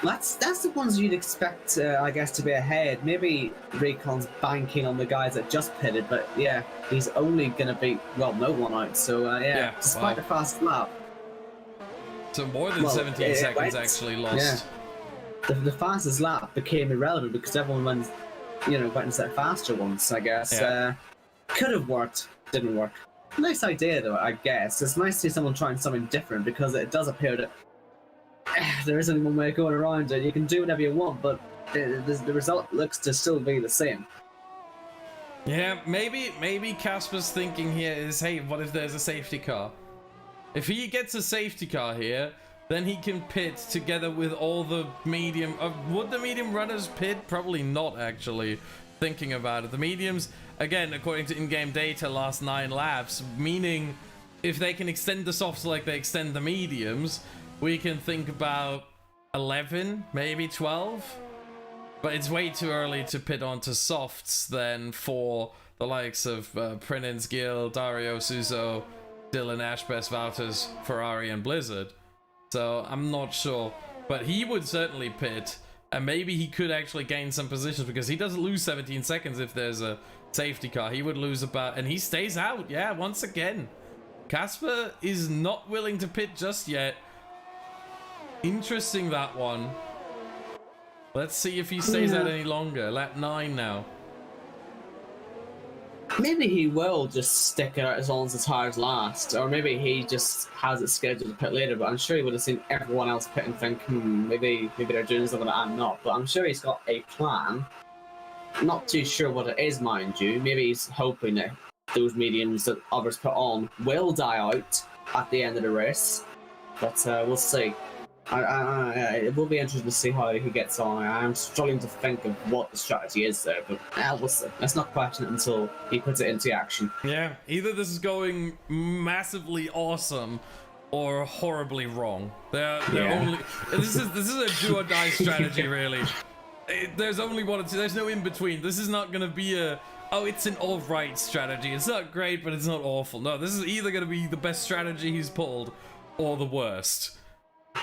That's the ones you'd expect, I guess, to be ahead. Maybe Recon's banking on the guys that just pitted, but yeah, he's only going to be, well, no one out. So yeah, despite the fast lap. So more than 17 seconds actually lost. Yeah. The fastest lap became irrelevant because everyone went and set faster ones, I guess. Yeah. Could have worked, didn't work. Nice idea though, I guess. It's nice to see someone trying something different, because it does appear that there isn't one way of going around it. You can do whatever you want, but the result looks to still be the same. Yeah, maybe Casper's thinking here is, hey, what if there's a safety car? If he gets a safety car here, then he can pit together with all the medium. Would the medium runners pit? Probably not, actually. Thinking about it, the mediums, again, according to in-game data, last 9 laps, meaning if they can extend the softs like they extend the mediums, we can think about 11, maybe 12. But it's way too early to pit onto softs then for the likes of PSGL, Dario, Suzo, Dylan, Ashbest, Valters, Ferrari, and Blizzard. So I'm not sure. But he would certainly pit, and maybe he could actually gain some positions because he doesn't lose 17 seconds if there's a safety car. He would lose about, and he stays out. Yeah, once again. Casper is not willing to pit just yet. Interesting, that one. Let's see if he stays out any longer. Lap 9 now. Maybe he will just stick it out as long as the tires last, or maybe he just has it scheduled to pit later. But I'm sure he would have seen everyone else pit and think, maybe they're doing something that I'm not. But I'm sure he's got a plan. Not too sure what it is, mind you. Maybe he's hoping that those mediums that others put on will die out at the end of the race. But we'll see. It will be interesting to see how he gets on. I'm struggling to think of what the strategy is there, but we'll see. Let's not question it until he puts it into action. Yeah, either this is going massively awesome or horribly wrong. They're only. This is a do or die strategy, really. There's only one or two. There's no in between. This is not gonna be a. Oh, it's an alright strategy. It's not great, but it's not awful. No, this is either gonna be the best strategy he's pulled or the worst.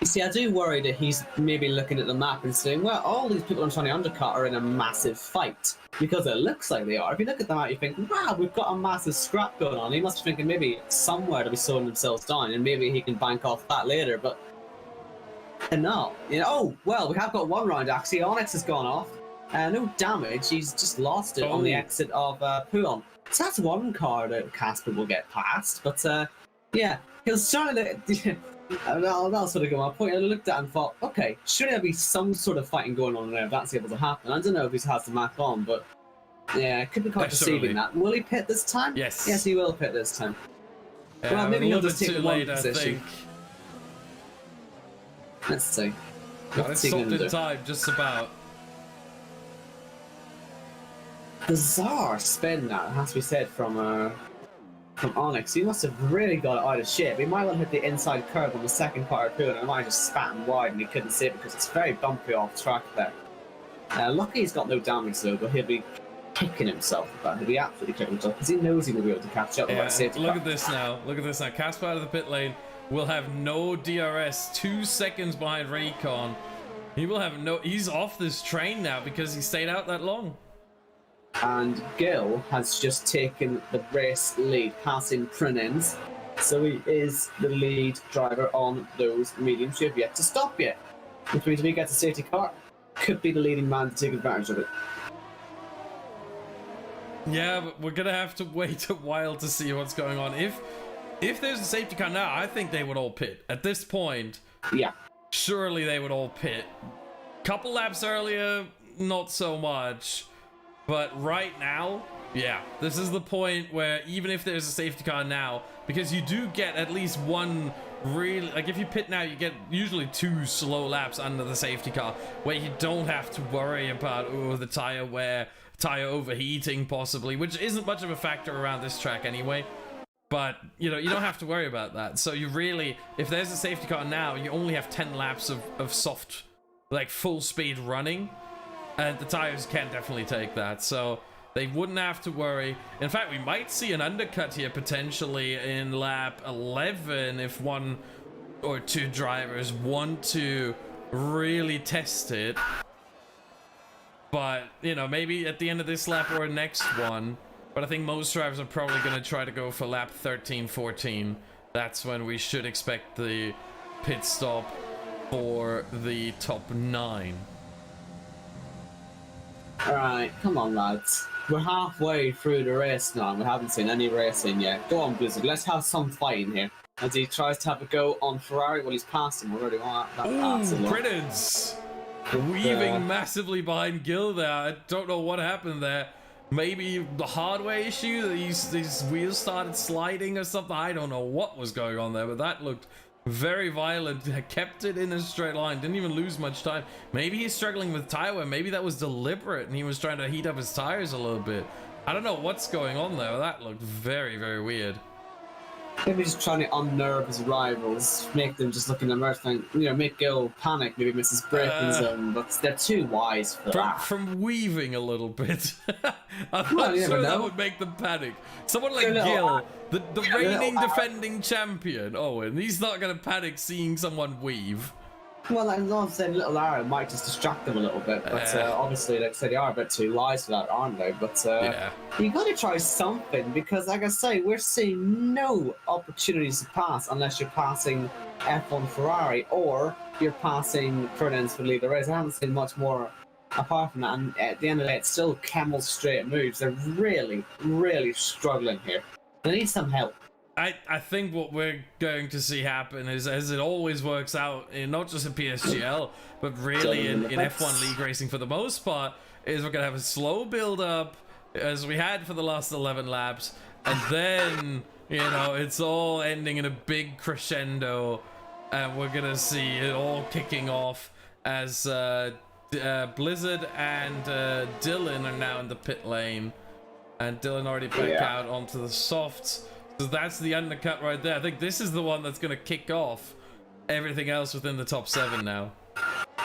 See, I do worry that he's maybe looking at the map and saying, well, all these people I'm trying to undercut are in a massive fight. Because it looks like they are. If you look at the map, you think, wow, we've got a massive scrap going on. He must be thinking maybe somewhere to be slowing themselves down, and maybe he can bank off that later, but no. You know, oh, well, we have got one round, actually. Onyx has gone off. No damage. He's just lost it on the exit of Poulon. So that's one car that Casper will get past. But, yeah, he was trying to... That's sort of my point. I looked at it and thought, okay, surely there'll be some sort of fighting going on there if that's able to happen. I don't know if he has the map on, but yeah, it could be quite deceiving that. Will he pit this time? Yes. Yes, he will pit this time. Well, maybe he'll just take one position. Let's see. It's stopped in time, just about. Bizarre spin now, it has to be said, from Onyx. He must have really got it out of shape. He might well hit the inside curve on the second part of Pool, and it might just spat him wide and he couldn't see it because it's very bumpy off track there. Lucky he's got no damage though, but he'll be kicking himself about. He'll be absolutely kicking himself because he knows he will be able to catch up with that safety car. Look at this now. Look at this now. Casper out of the pit lane will have no DRS. 2 seconds behind Recon. He will have no... He's off this train now because he stayed out that long. And Gil has just taken the race lead, passing Prinens. So he is the lead driver on those mediums who have yet to stop yet. Which means if he gets a safety car, could be the leading man to take advantage of it. Yeah, but we're gonna have to wait a while to see what's going on. If there's a safety car now, I think they would all pit. At this point, yeah, surely they would all pit. Couple laps earlier, not so much. But right now, yeah, this is the point where even if there's a safety car now, because you do get at least one really, like if you pit now, you get usually 2 slow laps under the safety car where you don't have to worry about, the tire wear, tire overheating possibly, which isn't much of a factor around this track anyway. But, you know, you don't have to worry about that. So you really, if there's a safety car now, you only have 10 laps of soft, like full speed running. And the tires can definitely take that, so they wouldn't have to worry. In fact, we might see an undercut here potentially in lap 11 if 1 or 2 drivers want to really test it. But, you know, maybe at the end of this lap or next one. But I think most drivers are probably going to try to go for lap 13, 14. That's when we should expect the pit stop for the top 9. Alright, come on lads. We're halfway through the race now and we haven't seen any racing yet. Go on Blizzard, let's have some fighting here. As he tries to have a go on Ferrari, well he's passed him already. Credence! Weaving massively behind Gil there. I don't know what happened there. Maybe the hardware issue, these wheels started sliding or something. I don't know what was going on there, but that looked very violent. Kept it in a straight line, didn't even lose much time. Maybe he's struggling with tire wear. Maybe that was deliberate and he was trying to heat up his tires a little bit. I don't know what's going on there. That looked very, very weird. Maybe just trying to unnerve his rivals, make them just look in the mirror and, make Gil panic, maybe miss his braking zone, but they're too wise for that. From weaving a little bit. I'm Well, not you never sure that know. would make them panic. Someone like Little Gil, the reigning little- defending champion, Owen, he's not going to panic seeing someone weave. Well, I'm not saying little arrow might just distract them a little bit, but obviously, like I said, they are a bit too wise for that, aren't they? But Yeah. you got to try something because, like I say, we're seeing no opportunities to pass unless you're passing F1 Ferrari or you're passing Fernandez for lead the race. I haven't seen much more apart from that, and at the end of the day, it's still camel straight moves. They're really, really struggling here. They need some help. I think what we're going to see happen is, as it always works out, in not just in PSGL, but really in F1 league racing for the most part, is we're going to have a slow build up, as we had for the last 11 laps, and then, it's all ending in a big crescendo, and we're going to see it all kicking off as Blizzard and Dylan are now in the pit lane, and Dylan already back out onto the softs. So that's the undercut right there. I think this is the one that's going to kick off everything else within the top 7 now.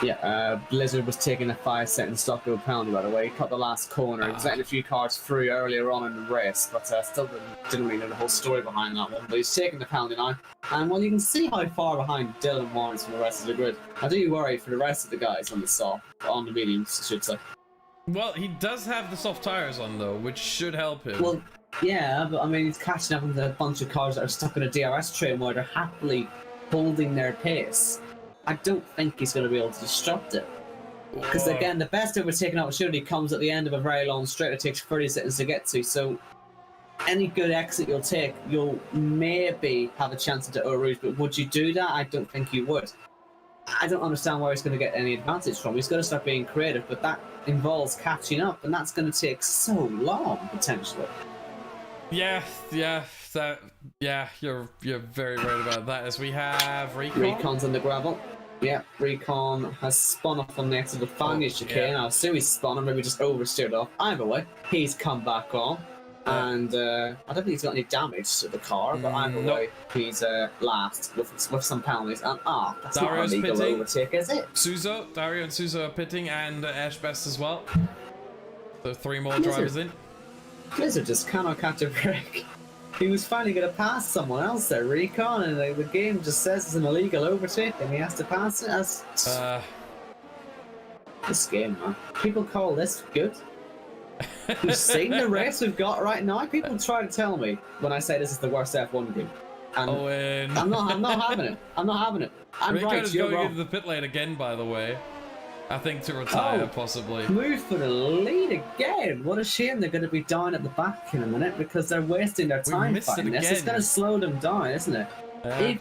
Yeah, Blizzard was taking a 5-second stop to a penalty, by the way. He cut the last corner. He was letting a few cars through earlier on in the race, but still didn't really know the whole story behind that one. But he's taking the penalty now. And well, you can see how far behind Dylan Warren's from the rest of the grid. I do worry for the rest of the guys on the soft, on the mediums, I should say. Well, he does have the soft tires on, though, which should help him. Well, yeah, but I mean, he's catching up with a bunch of cars that are stuck in a DRS train where they're happily holding their pace. I don't think he's going to be able to disrupt it. Because again, the best overtaking opportunity comes at the end of a very long straight. It takes 30 seconds to get to. So any good exit you'll take, you'll maybe have a chance into Eau Rouge. But would you do that? I don't think you would. I don't understand where he's going to get any advantage from. He's going to start being creative, but that involves catching up, and that's going to take so long potentially. Yeah, you're very right about that. As we have Recon. Recon's on the gravel. Yeah, Recon has spun off on the exit of the Fangio chicane. I assume he's spun or maybe just oversteered off. Either way, he's come back on. And I don't think he's got any damage to the car, but either way, he's last with some penalties. And that's Dario's not a legal pitting. overtake, is it? Dario and Suzo are pitting, and Ash Best as well. So 3 more drivers in. Blizzard just cannot catch a break. He was finally going to pass someone else there, Recon, and the game just says it's an illegal overtake and he has to pass it. This game, man. People call this good. You've seen the race we've got right now? People try to tell me when I say this is the worst F1 game. And I'm not having it. I'm not having it. I'm Recon right, is you're going wrong. into the pit lane again, by the way. I think to retire, possibly. Move for the lead again. What a shame they're going to be down at the back in a minute because they're wasting their time fighting this. It's going to slow them down, isn't it?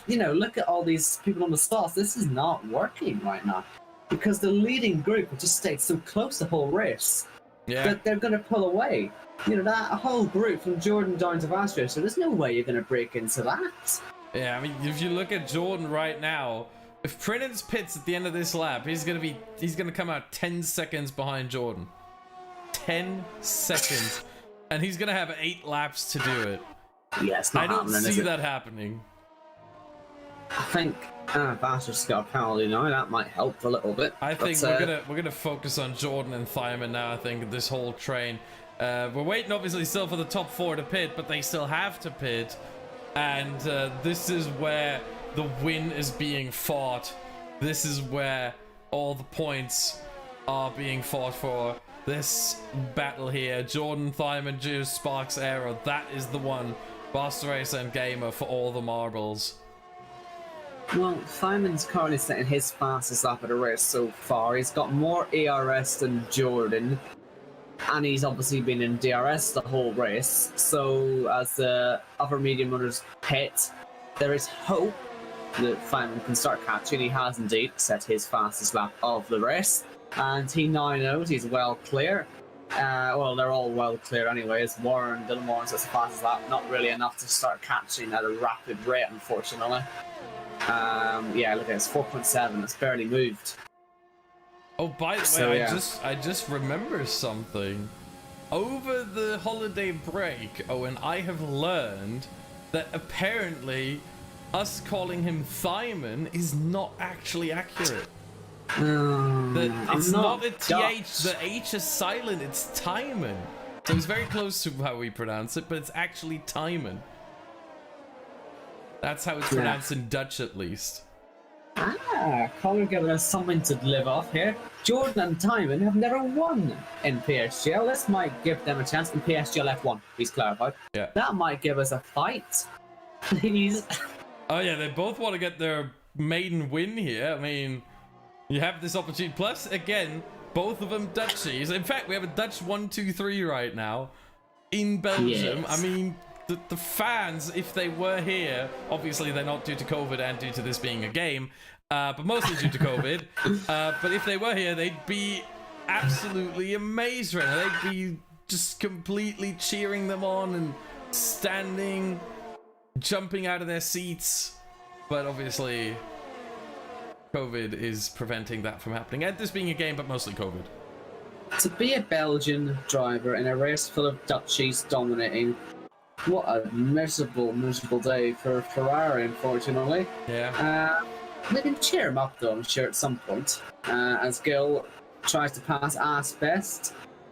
Look at all these people on the stalls. This is not working right now because the leading group just stayed so close the whole race that they're going to pull away. That whole group from Jordan down to Vasquez, so there's no way you're going to break into that. Yeah, I mean, if you look at Jordan right now, if Prince pits at the end of this lap, he's gonna come out 10 seconds behind Jordan. 10 seconds. And he's gonna have 8 laps to do it. Yeah, it's not I don't happening, see that happening. I think Vasquez got a penalty now. That might help a little bit. I think we're gonna focus on Jordan and Thyman now. I think this whole train. We're waiting, obviously, still for the top 4 to pit, but they still have to pit. And this is where the win is being fought. This is where all the points are being fought for. This battle here, Jordan, Thyman, Juice, Sparks, Aero, that is the one. Boss Racer and Gamer for all the marbles. Well, Thyman's currently setting his fastest lap of the race so far. He's got more ARS than Jordan, and he's obviously been in DRS the whole race. So as the other medium runners pit, there is hope that Thyman can start catching. He has indeed set his fastest lap of the race, and he now knows he's well clear. Well, they're all well clear anyways. Dylan Warren's as fastest lap, not really enough to start catching at a rapid rate, unfortunately. Yeah, look at it, it's 4.7, it's barely moved. Oh, by the way, I just remember something. Over the holiday break, Owen, I have learned that apparently us calling him Thyman is not actually accurate. It's not a TH, the H is silent, it's Timon. So it's very close to how we pronounce it, but it's actually Timon. That's how it's pronounced in Dutch, at least. Colin giving us something to live off here. Jordan and Timon have never won in PSGL. This might give them a chance in PSGL F1, he's clarified. Yeah. That might give us a fight. Please. Oh yeah, they both want to get their maiden win here. I mean, you have this opportunity. Plus, again, both of them Dutchies. In fact, we have a Dutch 1-2-3 right now in Belgium. Yes. I mean, the fans, if they were here, obviously they're not due to COVID and due to this being a game, but mostly due to COVID. But if they were here, they'd be absolutely amazed right now. They'd be just completely cheering them on and standing, jumping out of their seats. But obviously, COVID is preventing that from happening. And this being a game, but mostly COVID. To be a Belgian driver in a race full of Dutchies dominating, what a miserable, miserable day for Ferrari, unfortunately. Yeah. We can cheer him up, though, I'm sure, at some point. As Gil tries to pass Asbest.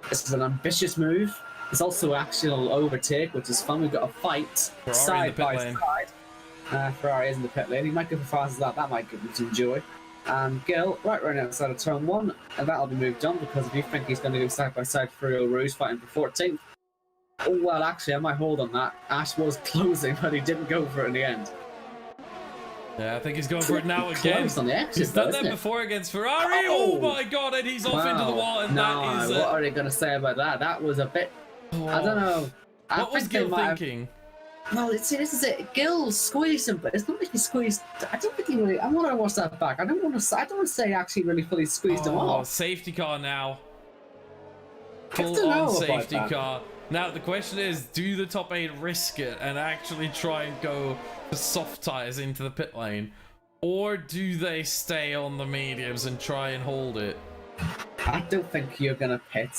This is an ambitious move. It's also actual overtake, which is fun. We've got a fight Ferrari side by lane. side. Ferrari is in the pit lane. He might go for fast as that. That might give him some joy. And Gil, right outside of turn 1, and that'll be moved on, because if you think he's going to go side by side for Real Rouge fighting for 14th, oh, well, actually, I might hold on that. Ash was closing, but he didn't go for it in the end. Yeah, I think he's going for it now again. Close on the exit, He's done that before against Ferrari. Oh my god, and he's off into the wall, and that is... what are they going to say about that? That was a bit... I don't know. What was Gil thinking? Well, see, this is it. Gil squeezed him, but it's not like he squeezed... I don't think he really... I want to watch that back. I don't want to say he actually really fully squeezed him off. Safety car now. Full Full-on safety car. Now, the question is, do the top 8 risk it and actually try and go for soft tyres into the pit lane? Or do they stay on the mediums and try and hold it? I don't think you're going to pit.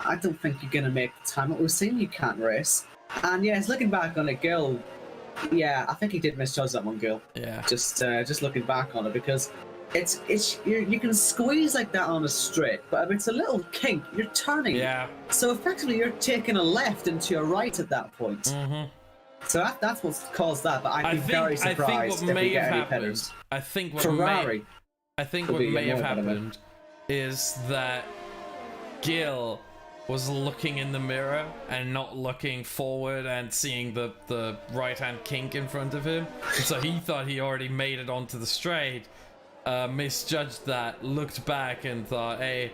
I don't think you're going to make the time. We've seen you can't race. And yes, looking back on it, Gil, yeah, I think he did misjudge that one, Gil. Yeah. Just looking back on it, because you can squeeze like that on a straight, but if it's a little kink, you're turning. Yeah. So effectively, you're taking a left into a right at that point. Mm-hmm. So that's what's caused that. But I'd be very surprised if we get any headers. I think what Ferrari. may have happened is that Gil was looking in the mirror and not looking forward and seeing the right-hand kink in front of him. And so he thought he already made it onto the straight, misjudged that, looked back and thought, hey,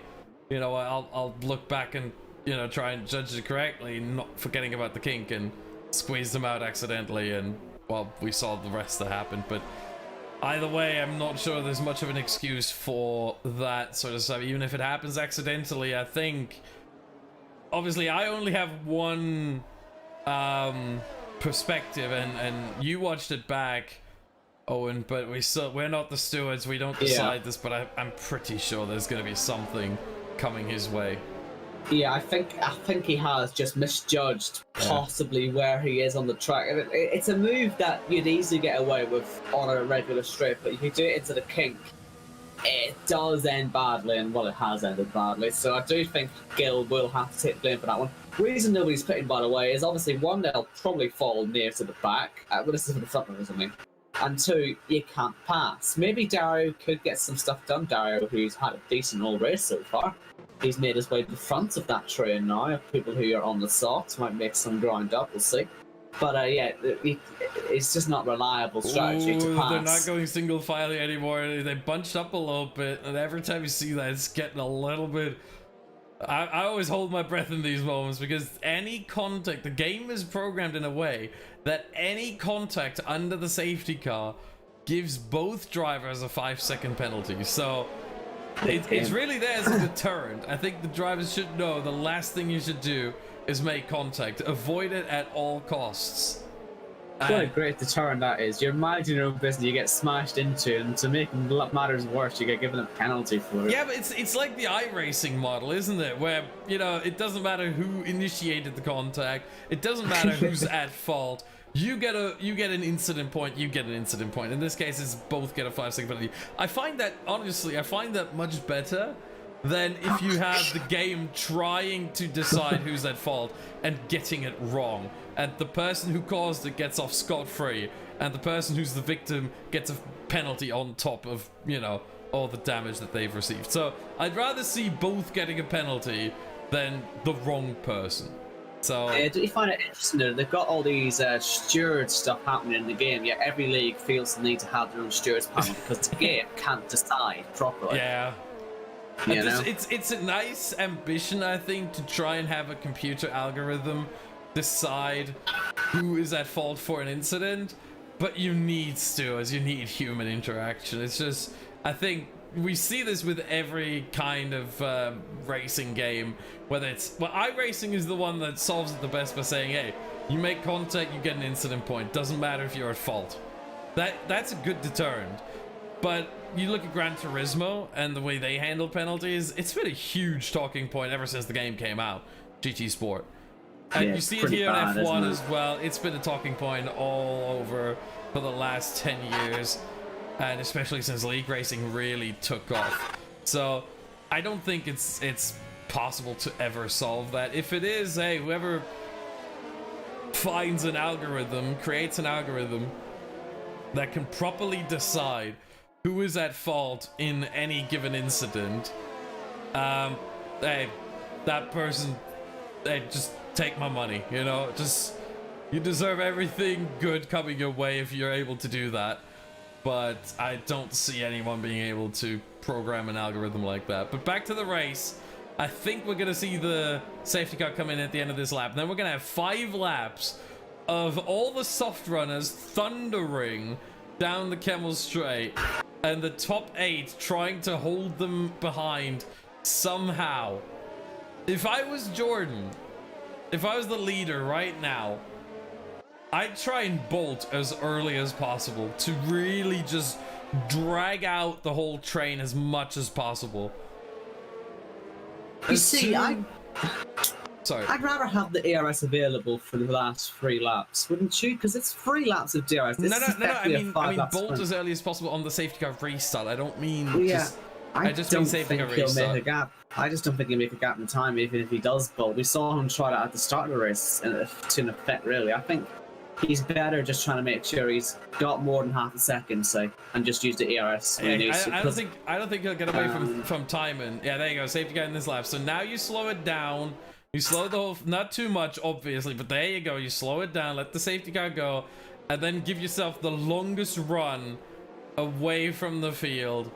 you know what, I'll look back and, you know, try and judge it correctly, not forgetting about the kink, and squeezed him out accidentally, and, well, we saw the rest that happened. But either way, I'm not sure there's much of an excuse for that sort of stuff. Even if it happens accidentally, I think... Obviously, I only have one perspective, and you watched it back, Owen, but we're not the stewards, we don't decide this, but I'm pretty sure there's going to be something coming his way. Yeah, I think he has just misjudged possibly where he is on the track. It's a move that you'd easily get away with on a regular straight, but if you do it into the kink, it does end badly, and well, it has ended badly. So I do think Gil will have to take blame for that one. The reason nobody's pitting, by the way, is obviously one, they'll probably fall near to the back. Well, this is for the front runners, I mean. And two, you can't pass. Maybe Dario could get some stuff done. Dario, who's had a decent all race so far, he's made his way to the front of that train now. People who are on the softs might make some ground up, we'll see. But yeah, it's just not reliable strategy to pass. They're not going single file anymore. They bunched up a little bit, and every time you see that, it's getting a little bit... I always hold my breath in these moments, because any contact, the game is programmed in a way that any contact under the safety car gives both drivers a 5-second penalty. So it's really there as a deterrent. I think the drivers should know the last thing you should do is make contact. Avoid it at all costs. What a great deterrent that is. You're minding your own business, you get smashed into, and to make matters worse, you get given a penalty for it. Yeah, but it's like the iRacing model, isn't it? Where, you know, it doesn't matter who initiated the contact, it doesn't matter who's at fault. you get an incident point, you get an incident point. In this case, it's both get a 5-second penalty. I find that, honestly, much better than if you have the game trying to decide who's at fault and getting it wrong. And the person who caused it gets off scot-free, and the person who's the victim gets a penalty on top of, you know, all the damage that they've received. So I'd rather see both getting a penalty than the wrong person. So do you find it interesting that they've got all these steward stuff happening in the game, yet every league feels the need to have their own stewards panel because the game can't decide properly. Yeah. It's a nice ambition, I think, to try and have a computer algorithm decide who is at fault for an incident, but you need stewards, you need human interaction. It's just, I think we see this with every kind of racing game, whether it's, well, iRacing is the one that solves it the best by saying, hey, you make contact, you get an incident point, doesn't matter if you're at fault. That's a good deterrent. But you look at Gran Turismo and the way they handle penalties, it's been a huge talking point ever since the game came out, GT Sport. And you see it here in F1 as well. It's been a talking point all over for the last 10 years, and especially since league racing really took off. So I don't think it's possible to ever solve that. If it is, hey, whoever finds an algorithm, creates an algorithm that can properly decide who is at fault in any given incident, hey, that person, hey, just take my money, you know, just, you deserve everything good coming your way if you're able to do that. But I don't see anyone being able to program an algorithm like that. But back to the race, I think we're gonna see the safety car come in at the end of this lap, and then we're gonna have 5 laps of all the soft runners thundering down the Kemmel Straight, and the top 8 trying to hold them behind somehow. If I was Jordan, if I was the leader right now, I'd try and bolt as early as possible to really just drag out the whole train as much as possible. You see, Sorry. I'd rather have the ARS available for the last 3 laps, wouldn't you? Because it's 3 laps of DRS. No. I mean bolt as early as possible on the safety car restart. I don't mean I just mean safety car restart. He'll make a gap. I just don't think he'll make a gap in time, even if he does bolt. We saw him try that at the start of the race to an effect, really. I think he's better just trying to make sure he's got more than half a second, say, and just use the ARS. I don't think he'll get away from timing. Yeah, there you go, safety car in this lap. So now you slow it down. You slow the whole, not too much, obviously, but there you go. You slow it down, let the safety car go, and then give yourself the longest run away from the field.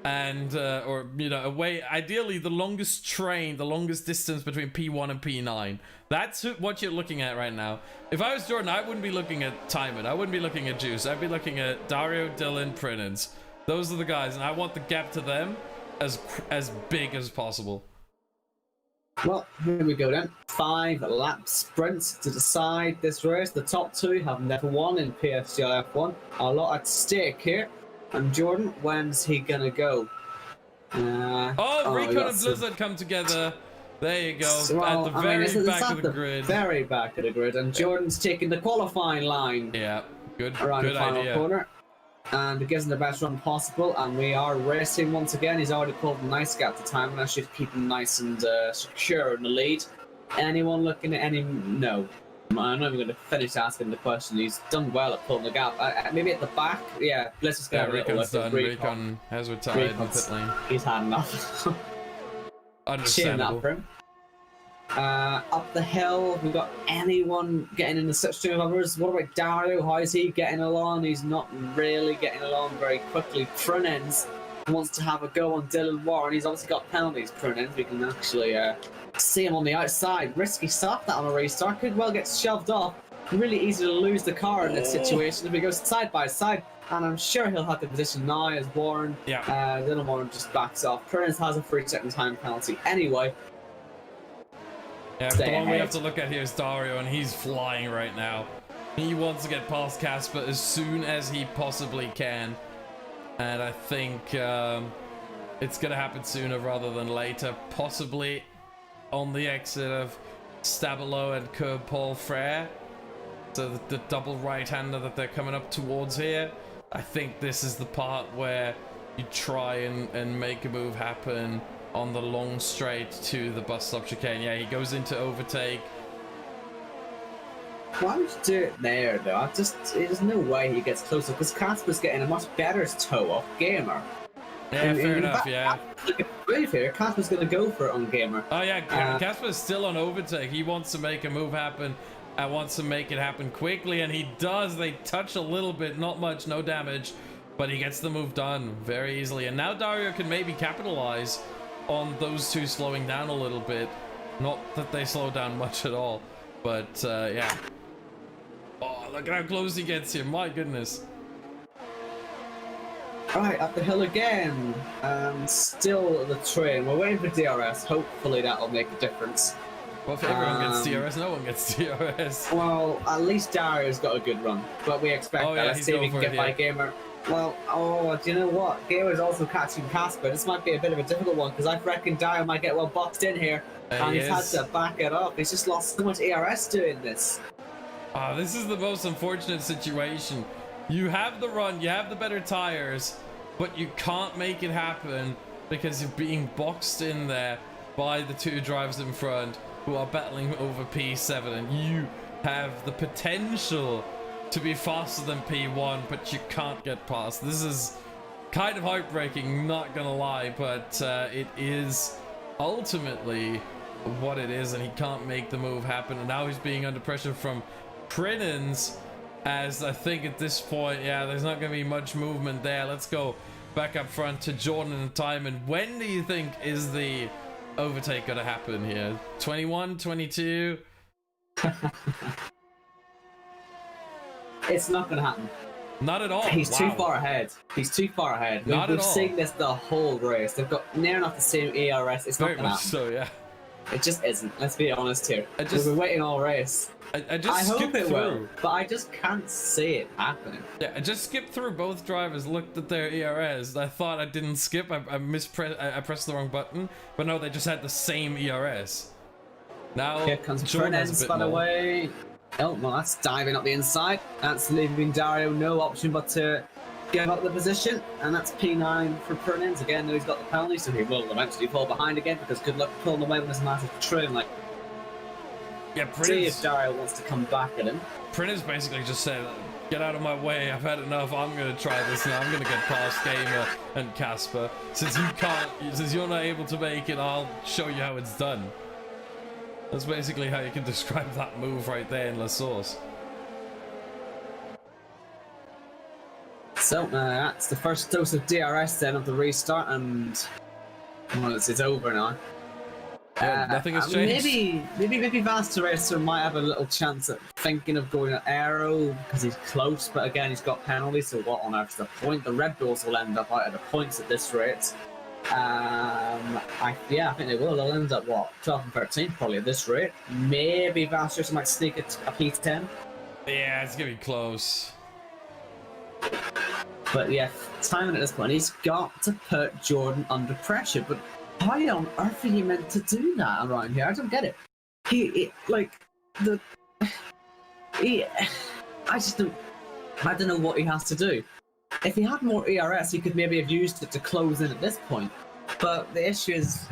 And, or, you know, away, ideally the longest train, the longest distance between P1 and P9. That's what you're looking at right now. If I was Jordan, I wouldn't be looking at Timon. I wouldn't be looking at Juice. I'd be looking at Dario, Dylan, Prinens. Those are the guys, and I want the gap to them as big as possible. Well, here we go then. 5 lap sprints to decide this race. The top 2 have never won in PSGL F1. A lot at stake here. And Jordan, when's he gonna go? Recon and Blizzard come together. There you go. Well, at the very back of the grid. Very back of the grid, and Jordan's taking the qualifying line. Yeah, good the final idea. Corner. And it gives him the best run possible, and we are racing once again. He's already pulled a nice gap to time, and that should keep him nice and secure in the lead. Anyone looking at any? No. I'm not even going to finish asking the question. He's done well at pulling the gap. Maybe at the back. Yeah, let's just go. Recon's done. Recon has retired in the pit lane. He's had enough. Understandable. For him. Up the hill, we've got anyone getting in the slipstream of others. What about Dario? How is he getting along? He's not really getting along very quickly. Prunens wants to have a go on Dylan Warren. He's obviously got penalties, Prunens. We can actually see him on the outside. Risky stuff that on a restart. Could well get shoved off. Really easy to lose the car in this situation if he goes side by side. And I'm sure he'll have the position now as Warren. Yeah. Dylan Warren just backs off. Prunens has a 3-second time penalty anyway. Yeah, the one we have to look at here is Dario, and he's flying right now. He wants to get past Casper as soon as he possibly can. And I think it's going to happen sooner rather than later. Possibly on the exit of Stabilo and Curb Paul Frere. So the double right-hander that they're coming up towards here, I think this is the part where you try and make a move happen on the long straight to the bus stop chicane. Yeah, he goes into overtake. Why would you do it there, though? There's no way he gets closer, because Casper's getting a much better toe off Gamer. Yeah, fair enough, yeah. Move here, Casper's going to go for it on Gamer. Oh, yeah, Casper's still on overtake. He wants to make a move happen and wants to make it happen quickly, and he does. They touch a little bit, not much, no damage, but he gets the move done very easily. And now Dario can maybe capitalize on those two slowing down a little bit. Not that they slow down much at all, but yeah. Oh, look at how close he gets here. My goodness. Right, up the hill again. Still the train. We're waiting for DRS. Hopefully that'll make a difference. Well, if everyone gets DRS, no one gets DRS. Well, at least Dario's got a good run. But we expect that. Yeah, Let's see if we can get by Gamer. Well, do you know what? Gamer's also catching Casper. This might be a bit of a difficult one, because I reckon Dario might get well boxed in here. And he's had to back it up. He's just lost so much ERS doing this. This is the most unfortunate situation. You have the run, you have the better tires, but you can't make it happen because you're being boxed in there by the two drivers in front who are battling over P7, and you have the potential to be faster than P1, but you can't get past. This is kind of heartbreaking, not gonna lie, but it is ultimately what it is, and he can't make the move happen. And now he's being under pressure from Prinens, as I think at this point, yeah, there's not going to be much movement there. Let's go back up front to Jordan and time. And when do you think is the overtake going to happen here? 21, 22? It's not going to happen. Not at all. He's too far ahead. He's too far ahead. We've seen this the whole race. They've got near enough the same ERS. It's not going to happen. So, yeah. It just isn't. Let's be honest here. We've been waiting all race. I hope it will, but I just can't see it happening. Yeah, I just skipped through both drivers, looked at their ERS. I thought I didn't skip. I pressed the wrong button, but no, they just had the same ERS. Now here comes Jordan's by the way. Oh, well, that's diving up the inside. That's leaving Dario no option but to give up the position, and that's P9 for Prinens. Again, he's got the penalty, so he will eventually fall behind again, because good luck pulling away with this massive trim. Like, yeah, Prinens, see if Dario wants to come back at him. Prinens basically just said, get out of my way, I've had enough, I'm going to try this now, I'm going to get past Gamer and Casper. Since you're not able to make it, I'll show you how it's done. That's basically how you can describe that move right there in La Source. So, that's the first dose of DRS then of the restart, and well, it's over now. Yeah, nothing has changed. Maybe Vaster Racer might have a little chance at thinking of going at Aero because he's close, but again, he's got penalties, so what on earth's the point? The Red Bulls will end up out of the points at this rate. I think they will. They'll end up, what, 12 and 13 probably at this rate. Maybe Vaster Racer might sneak it a P10. Yeah, it's going to be close. But yeah, timing at this point, he's got to put Jordan under pressure, but how on earth are you meant to do that around here? I don't get it. I don't know what he has to do. If he had more ERS, he could maybe have used it to close in at this point. But the issue is,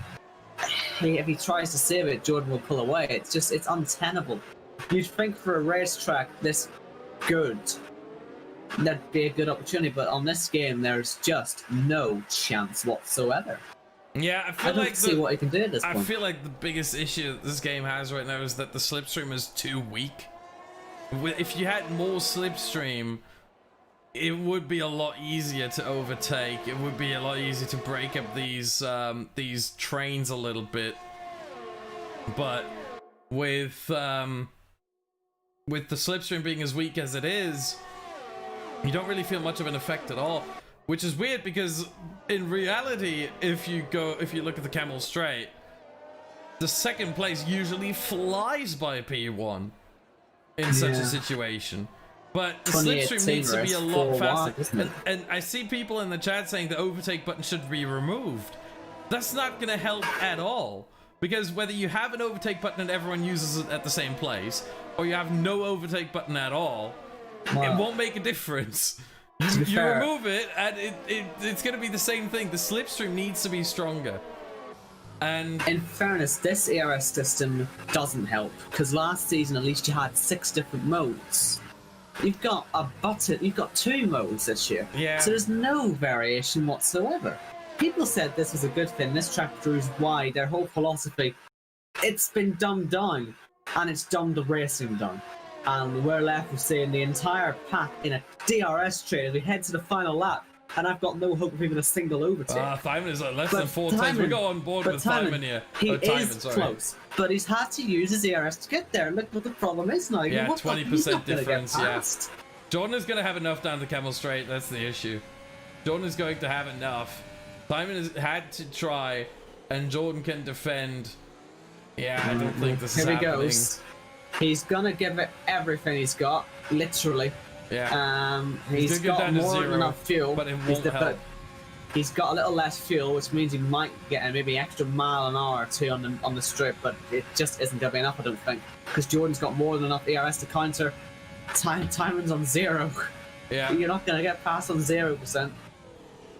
if he tries to save it, Jordan will pull away. It's untenable. You'd think for a racetrack this good, that'd be a good opportunity, but on this game, there's just no chance whatsoever. Yeah, I don't see what he can do at this point. I feel like the biggest issue this game has right now is that the slipstream is too weak. If you had more slipstream, it would be a lot easier to overtake. It would be a lot easier to break up these trains a little bit. But with the slipstream being as weak as it is, you don't really feel much of an effect at all. Which is weird, because in reality, if you look at the Camel Straight, the second place usually flies by P1 in such a situation. But the slipstream needs to be a lot faster. And I see people in the chat saying the overtake button should be removed. That's not going to help at all. Because whether you have an overtake button and everyone uses it at the same place, or you have no overtake button at all, it Wow. won't make a difference. To be You fair, remove it, and it's going to be the same thing. The slipstream needs to be stronger. And in fairness, this ARS system doesn't help, because last season at least you had 6 different modes. You've got a button, you've got 2 modes this year. Yeah. So there's no variation whatsoever. People said this was a good thing, this track proves why their whole philosophy, it's been dumbed down, and it's dumbed the racing down. And we're left with seeing the entire pack in a DRS trade as we head to the final lap, and I've got no hope of even a single overtake. Timon is less But than 4 times. We go on board with Timon here. He Timon, is sorry. close, but he's had to use his ARS to get there. Look what the problem is now. Yeah, What the- 20% he's not gonna get difference, yeah. past. Jordan is going to have enough down the Camel Straight. That's the issue. Jordan is going to have enough. Timon has had to try, and Jordan can defend. Yeah, I don't think this is Here he happening. goes. He's gonna give it everything he's got, literally. Yeah. He's gonna go got down to more than 0, enough fuel, but it won't help. he's got a little less fuel, which means he might get maybe an extra mile an hour or 2 on the strip, but it just isn't gonna be enough, I don't think, because Jordan's got more than enough ARS to counter. Timon's on 0. Yeah. You're not gonna get past on 0%,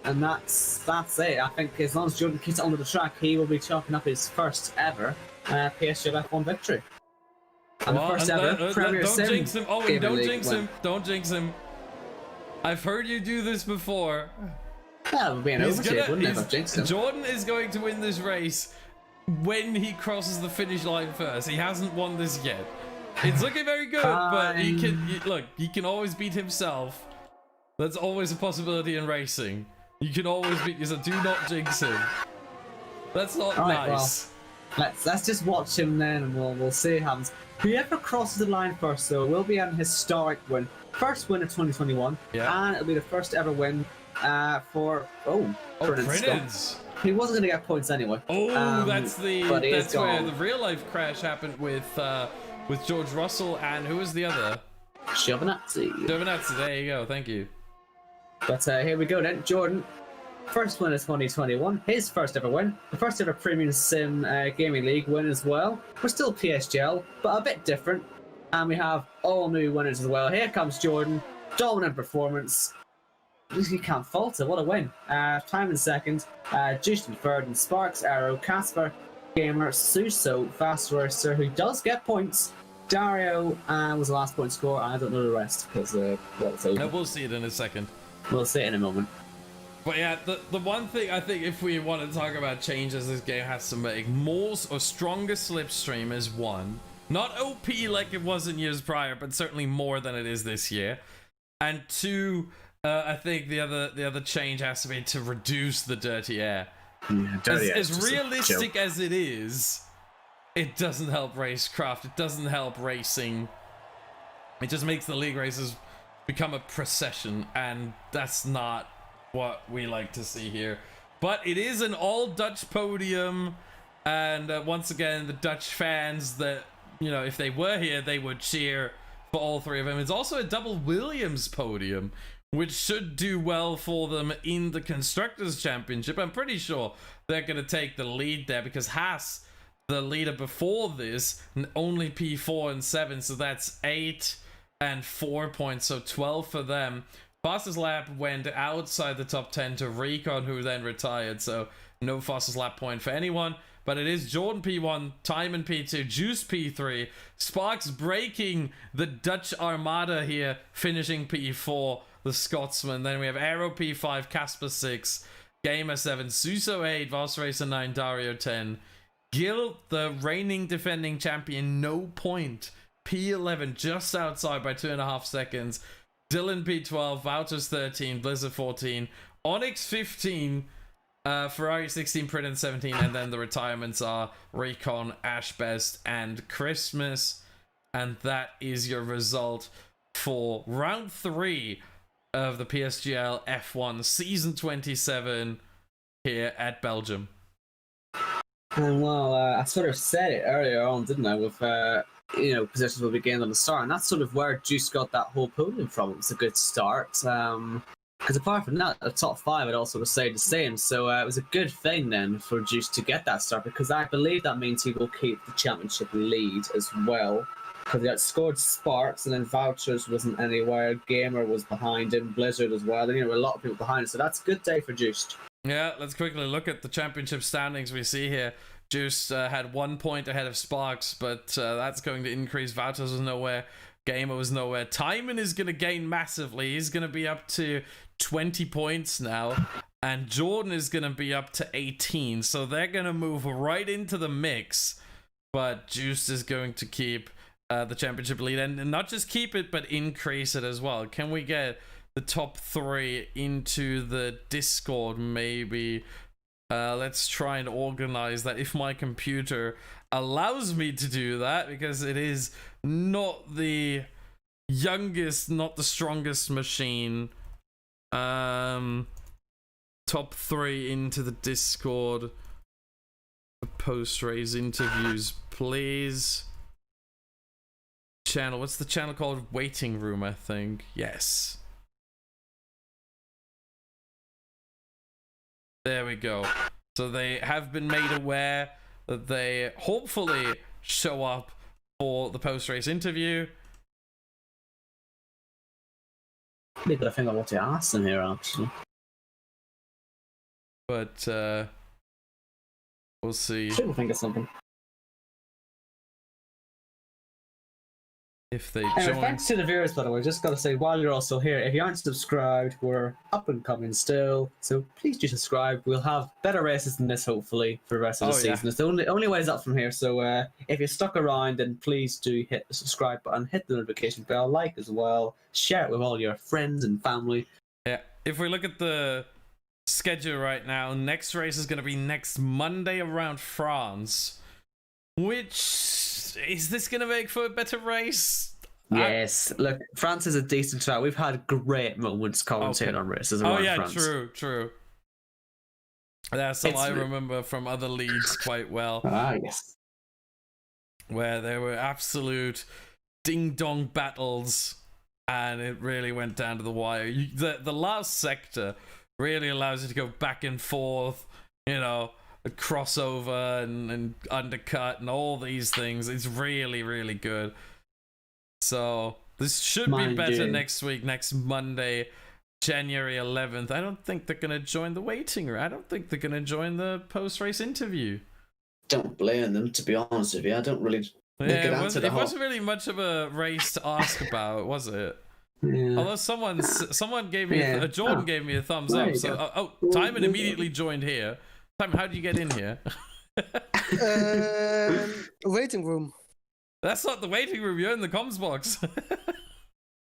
and that's it. I think as long as Jordan keeps it onto the track, he will be chalking up his first ever PSGL F1 victory. And the first ever Premier don't Sim jinx him. Owen, Gamer don't League jinx win. him. Don't jinx him. I've heard you do this before. Yeah, it would be an overtake, wouldn't it, if I jinxed him? Jordan is going to win this race when he crosses the finish line first. He hasn't won this yet. It's looking very good, but he can always beat himself. That's always a possibility in racing. You can always beat yourself. Do not jinx him. That's not Alright, nice. well, let's just watch him then, and we'll see what happens. Whoever crosses the line first, though, will be an historic win. First win of 2021, Yeah. and it'll be the first ever win for Prinids. He wasn't going to get points anyway. That's but he is where gone. the real life crash happened with George Russell and who was the other? Giovinazzi. Giovinazzi. There you go. Thank you. But here we go then. Jordan, first win of 2021, his first ever win, the first ever Premium Sim Gaming League win as well. We're still PSGL, but a bit different. And we have all new winners as well. Here comes Jordan, dominant performance. You can't falter, what a win. Time in second, Juiced in third, and Sparks, Arrow, Casper, Gamer, Suso, Fast Racer, who does get points. Dario was the last point scorer, and I don't know the rest because it's over. No, we'll see it in a second. We'll see it in a moment. But yeah, the one thing I think if we want to talk about changes this game has to make, more or stronger slipstream is one. Not OP like it was in years prior, but certainly more than it is this year. And 2, I think the other change has to be to reduce the dirty air. Yeah, dirty air is As just a realistic joke. as it is, it doesn't help racecraft. It doesn't help racing. It just makes the league races become a procession, and that's not what we like to see here. But it is an all Dutch podium, and once again, the Dutch fans that, you know, if they were here, they would cheer for all 3 of them. It's also a double Williams podium, which should do well for them in the Constructors' Championship. I'm pretty sure they're going to take the lead there, because Haas, the leader before this, only P4 and 7, so that's 8 and 4 points, so 12 for them. Fastest lap went outside the top 10 to Recon, who then retired, so no fastest lap point for anyone. But it is Jordan P1, Timon P2, Juice P3, Sparks breaking the Dutch Armada here, finishing P4, the Scotsman. Then we have Aero P5, Casper 6, Gamer 7, Suso 8, Voss Racer 9, Dario 10. Gil, the reigning defending champion, no point. P11, just outside by 2.5 seconds. Dylan P12, Wouters 13, Blizzard 14, Onyx 15, Ferrari 16, Pridden 17, and then the retirements are Recon, Ashbest, and Christmas. And that is your result for round 3 of the PSGL F1 Season 27 here at Belgium. Well, I sort of said it earlier on, didn't I, with positions will be gained on the start, and that's sort of where Juice got that whole podium from. It was a good start, because apart from that, the top 5 had also stayed the same, so it was a good thing then for Juice to get that start, because I believe that means he will keep the championship lead as well. because he outscored Sparks, and then Vouchers wasn't anywhere. Gamer was behind him, Blizzard as well. And, a lot of people behind him, so that's a good day for Juiced. Yeah, let's quickly look at the championship standings we see here. Juiced had 1 point ahead of Sparks, but that's going to increase. Vouchers was nowhere. Gamer was nowhere. Timon is going to gain massively. He's going to be up to 20 points now. And Jordan is going to be up to 18. So they're going to move right into the mix. But Juiced is going to keep the championship lead. And not just keep it, but increase it as well. Can we get the top 3 into the Discord maybe? Let's try and organize that if my computer allows me to do that, because it is not the youngest, not the strongest machine. Top 3 into the Discord. Post-race interviews, please. Channel, what's the channel called? Waiting Room, I think. Yes. There we go. So they have been made aware that they hopefully show up for the post-race interview. Maybe got to think of what to ask them here, actually. But we'll see. Should think of something. If they anyway, join. Thanks to the viewers, by the way. Just got to say, while you're also here, if you aren't subscribed, we're up and coming still. So please do subscribe. We'll have better races than this, hopefully, for the rest of the season. Yeah. It's the only way is up from here. So if you're stuck around, then please do hit the subscribe button, hit the notification bell, like as well, share it with all your friends and family. Yeah. If we look at the schedule right now, next race is going to be next Monday around France. Which, is this going to make for a better race? Yes. Look, France is a decent track. We've had great moments commentating on races around France. True. That's all I remember from other leagues quite well. Yes. Where there were absolute ding-dong battles, and it really went down to the wire. The last sector really allows you to go back and forth, a crossover and undercut and all these things. It's really, really good. So this should be better next week, next Monday, January 11th. I don't think they're going to join the waiting room. I don't think they're going to join the post-race interview. Don't blame them, to be honest with you. I don't really... Yeah, it wasn't really much of a race to ask about, was it? Yeah. Although someone gave me Jordan gave me a thumbs up. So Timon immediately joined here. Timon, how did you get in here? Waiting room. That's not the waiting room. You're in the comms box.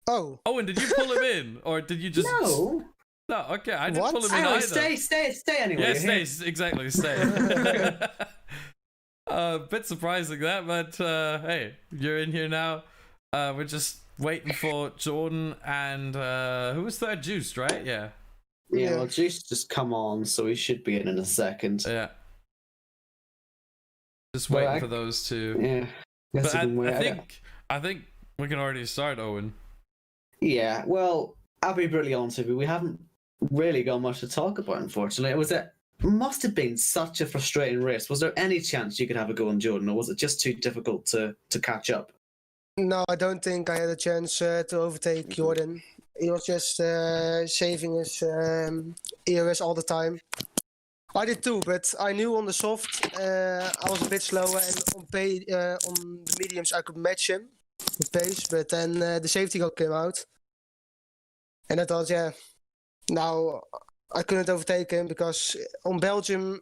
Oh. Oh, and did you pull him in, or did you just? No. No. Okay, I didn't pull him in either. Stay anyway. Yeah, stay. Exactly, stay. Bit surprising that, but hey, you're in here now. We're just waiting for Jordan and who was third? Juiced, right? Yeah. Yeah, well, Juiced just come on, so he should be in a second. Yeah. Just waiting for those two. Yeah. But I think we can already start, Owen. Yeah, well, I'll be brutally honest with you. We haven't really got much to talk about, unfortunately. It must have been such a frustrating race. Was there any chance you could have a go on Jordan, or was it just too difficult to catch up? No, I don't think I had a chance to overtake Jordan. He was just saving his ERS all the time. I did too, but I knew on the soft I was a bit slower, and on the mediums I could match him with pace, but then the safety car came out. And I thought, now I couldn't overtake him because on Belgium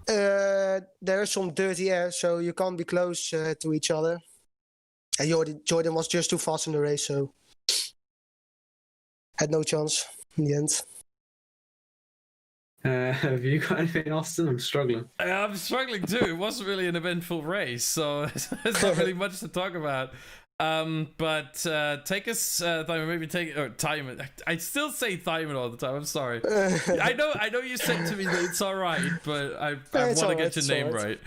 there is some dirty air, so you can't be close to each other. And Jordan was just too fast in the race, so had no chance in the end. Have you got anything, Austin? I'm struggling. I'm struggling too. It wasn't really an eventful race, so there's not really much to talk about. But take us, Timon. I still say Timon all the time. I'm sorry. I know you said to me that it's all right, but I want to get your name right.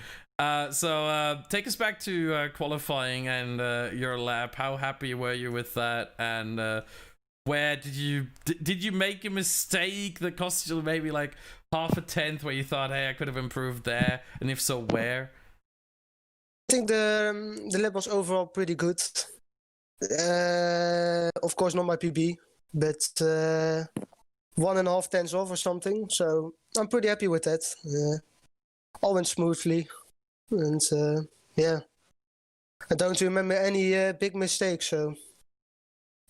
So take us back to qualifying and your lap. How happy were you with that? And where did you make a mistake that cost you maybe like half a tenth, where you thought, hey, I could have improved there? And if so, where? think the lap was overall pretty good. Of course, not my PB, but 1.5 tenths off or something. So I'm pretty happy with that. All went smoothly, and yeah, I don't remember any big mistakes. So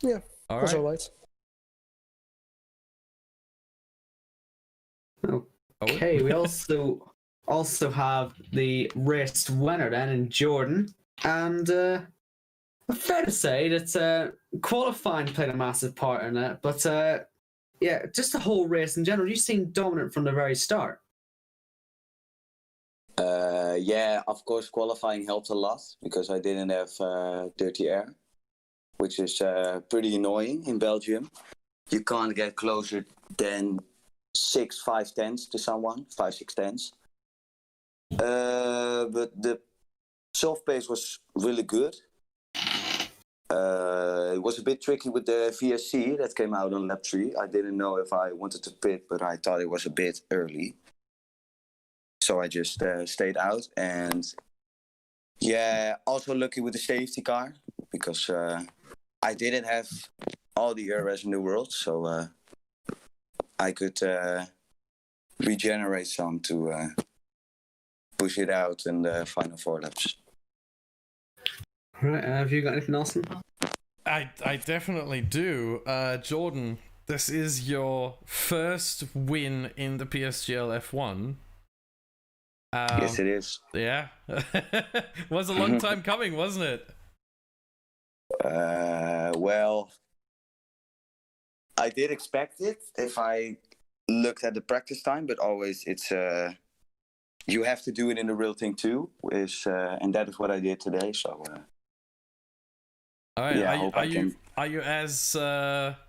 yeah, All was right. alright. Okay, we also have the race winner then in Jordan, and fair to say that qualifying played a massive part in it. But yeah, just the whole race in general, you seemed dominant from the very start. Yeah, of course, qualifying helped a lot because I didn't have dirty air, which is pretty annoying in Belgium. You can't get closer than 5 tenths to someone, 5-6 tenths. But the soft pace was really good. It was a bit tricky with the VSC that came out on lap 3. I didn't know if I wanted to pit, but I thought it was a bit early. So I just stayed out. And yeah, also lucky with the safety car because I didn't have all the ERS in the world. So I could regenerate some to push it out in the final 4 laps. Right, have you got anything else? I definitely do. Jordan, this is your first win in the PSGL F1. Yes, it is. Yeah. Was a long time coming, wasn't it? Well, I did expect it if I looked at the practice time, but always it's you have to do it in the real thing too, and that is what I did today. So all right. yeah, Are you as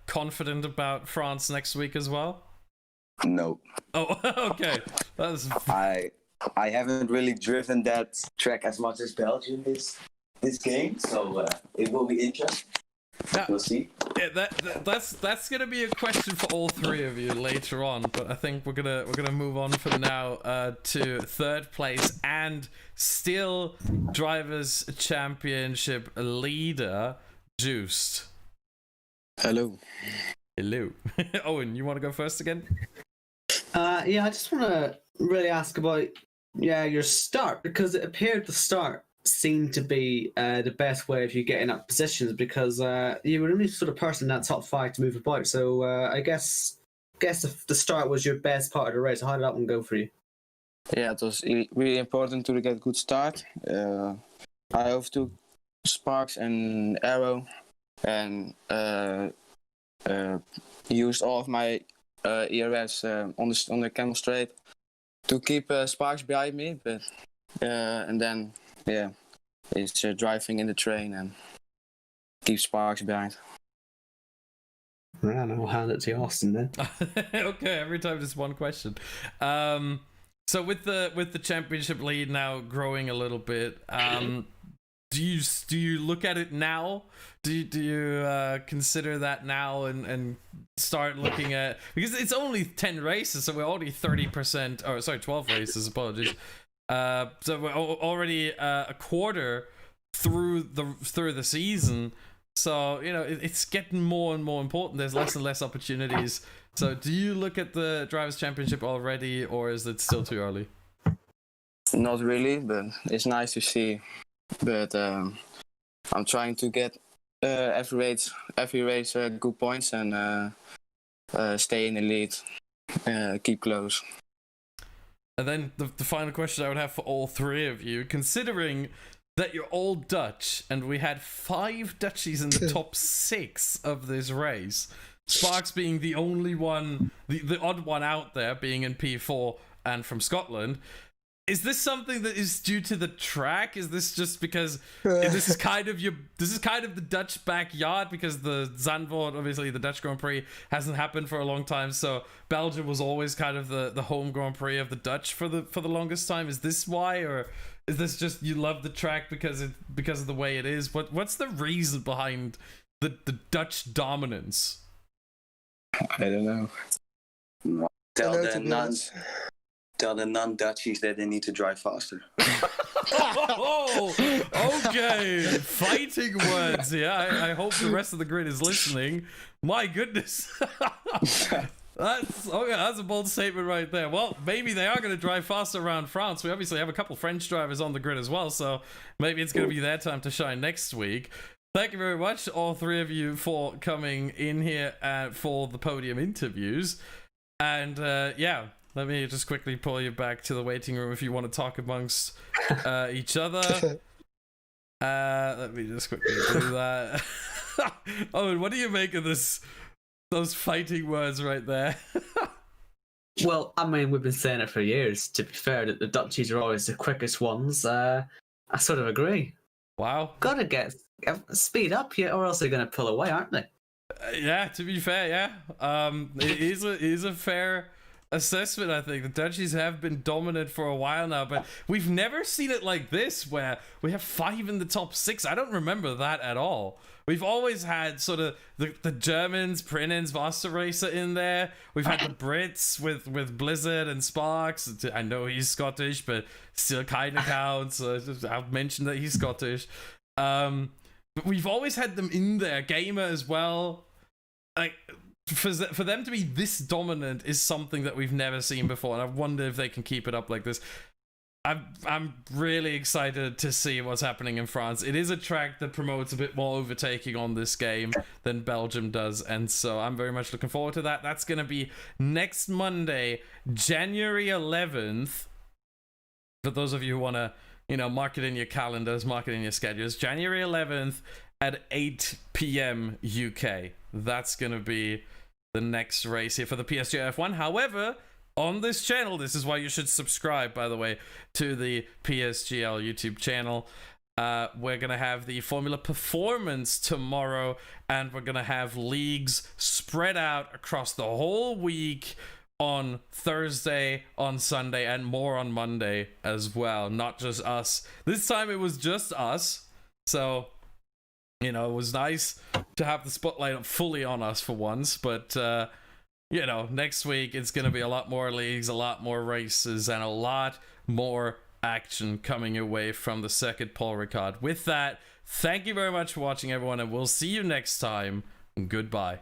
confident about France next week as well? No. Oh, okay. That's... I haven't really driven that track as much as Belgium this game, so it will be interesting. Yeah, we'll see. Yeah, that's gonna be a question for all three of you later on, but I think we're gonna move on for now to third place and still drivers championship leader Juiced. Hello. Owen, you want to go first again? Yeah, I just want to really ask about your start, because it appeared the start seemed to be the best way of you getting up positions, because you were the only sort of person in that top 5 to move about. So I guess the start was your best part of the race. How did that one go for you? Yeah, it was really important to get a good start. I overtook Sparks and Arrow and used all of my ERS on the camel straight to keep Sparks behind me, but and then it's driving in the train and keep Sparks behind. Right, I'll hand it to Austin then. Okay, every time just one question. So with the championship lead now growing a little bit, do you look at it now? Do you consider that now and start looking at, because it's only 10 races, so we're already 30%, or sorry, 12 races, apologies. So we're already a quarter through the season. So it's getting more and more important. There's less and less opportunities. So do you look at the Drivers' Championship already, or is it still too early? Not really, but it's nice to see. But I'm trying to get every race good points and stay in the lead, keep close. And then the final question I would have for all three of you, considering that you're all Dutch and we had 5 Dutchies in the top 6 of this race, Sparks being the only one, the odd one out there, being in P4 and from Scotland. Is this something that is due to the track? Is this just because this is kind of the Dutch backyard, because the Zandvoort, obviously the Dutch Grand Prix, hasn't happened for a long time, so Belgium was always kind of the home Grand Prix of the Dutch for the longest time? Is this why, or is this just you love the track because of the way it is? What's the reason behind the Dutch I don't know. Tell Tell the non-Dutchies that they need to drive faster. Oh, okay. Fighting words. Yeah, I hope the rest of the grid is listening. My goodness. That's a bold statement right there. Well, maybe they are going to drive faster around France. We obviously have a couple French drivers on the grid as well, so maybe it's going to be their time to shine next week. Thank you very much, all three of you, for coming in here for the podium interviews. And yeah, let me just quickly pull you back to the waiting room if you want to talk amongst each other. Let me just quickly do that. Owen, what do you make of those fighting words right there? Well, I mean, we've been saying it for years, to be fair, that the Dutchies are always the quickest ones. I sort of agree. Wow. Gotta get speed up, yeah, or else they're gonna pull away, aren't they? Yeah, to be fair, yeah. It is a fair assessment, I think. The Dutchies have been dominant for a while now, but we've never seen it like this, where we have 5 in the top 6. I don't remember that at all. We've always had sort of the Germans, Prinens, Wasserracer in there. We've had the Brits with Blizzard and Sparks. I know he's Scottish, but still kind of counts. I'll mention that he's Scottish. But we've always had them in there. Gamer as well. Like, for them to be this dominant is something that we've never seen before, and I wonder if they can keep it up like this. I'm really excited to see what's happening in France. It is a track that promotes a bit more overtaking on this game than Belgium does, and so I'm very much looking forward to that. That's going to be next Monday, January 11th. For those of you who want to, mark it in your calendars, mark it in your schedules. January 11th at 8 p.m. UK. That's going to be the next race here for the PSGL F1. However, on this channel, this is why you should subscribe, by the way, to the PSGL YouTube channel. We're going to have the Formula Performance tomorrow, and we're going to have leagues spread out across the whole week on Thursday, on Sunday, and more on Monday as well. Not just us. This time it was just us, so it was nice to have the spotlight fully on us for once, but next week it's going to be a lot more leagues, a lot more races, and a lot more action coming away from the second Paul Ricard. With that, thank you very much for watching, everyone, and we'll see you next time. Goodbye.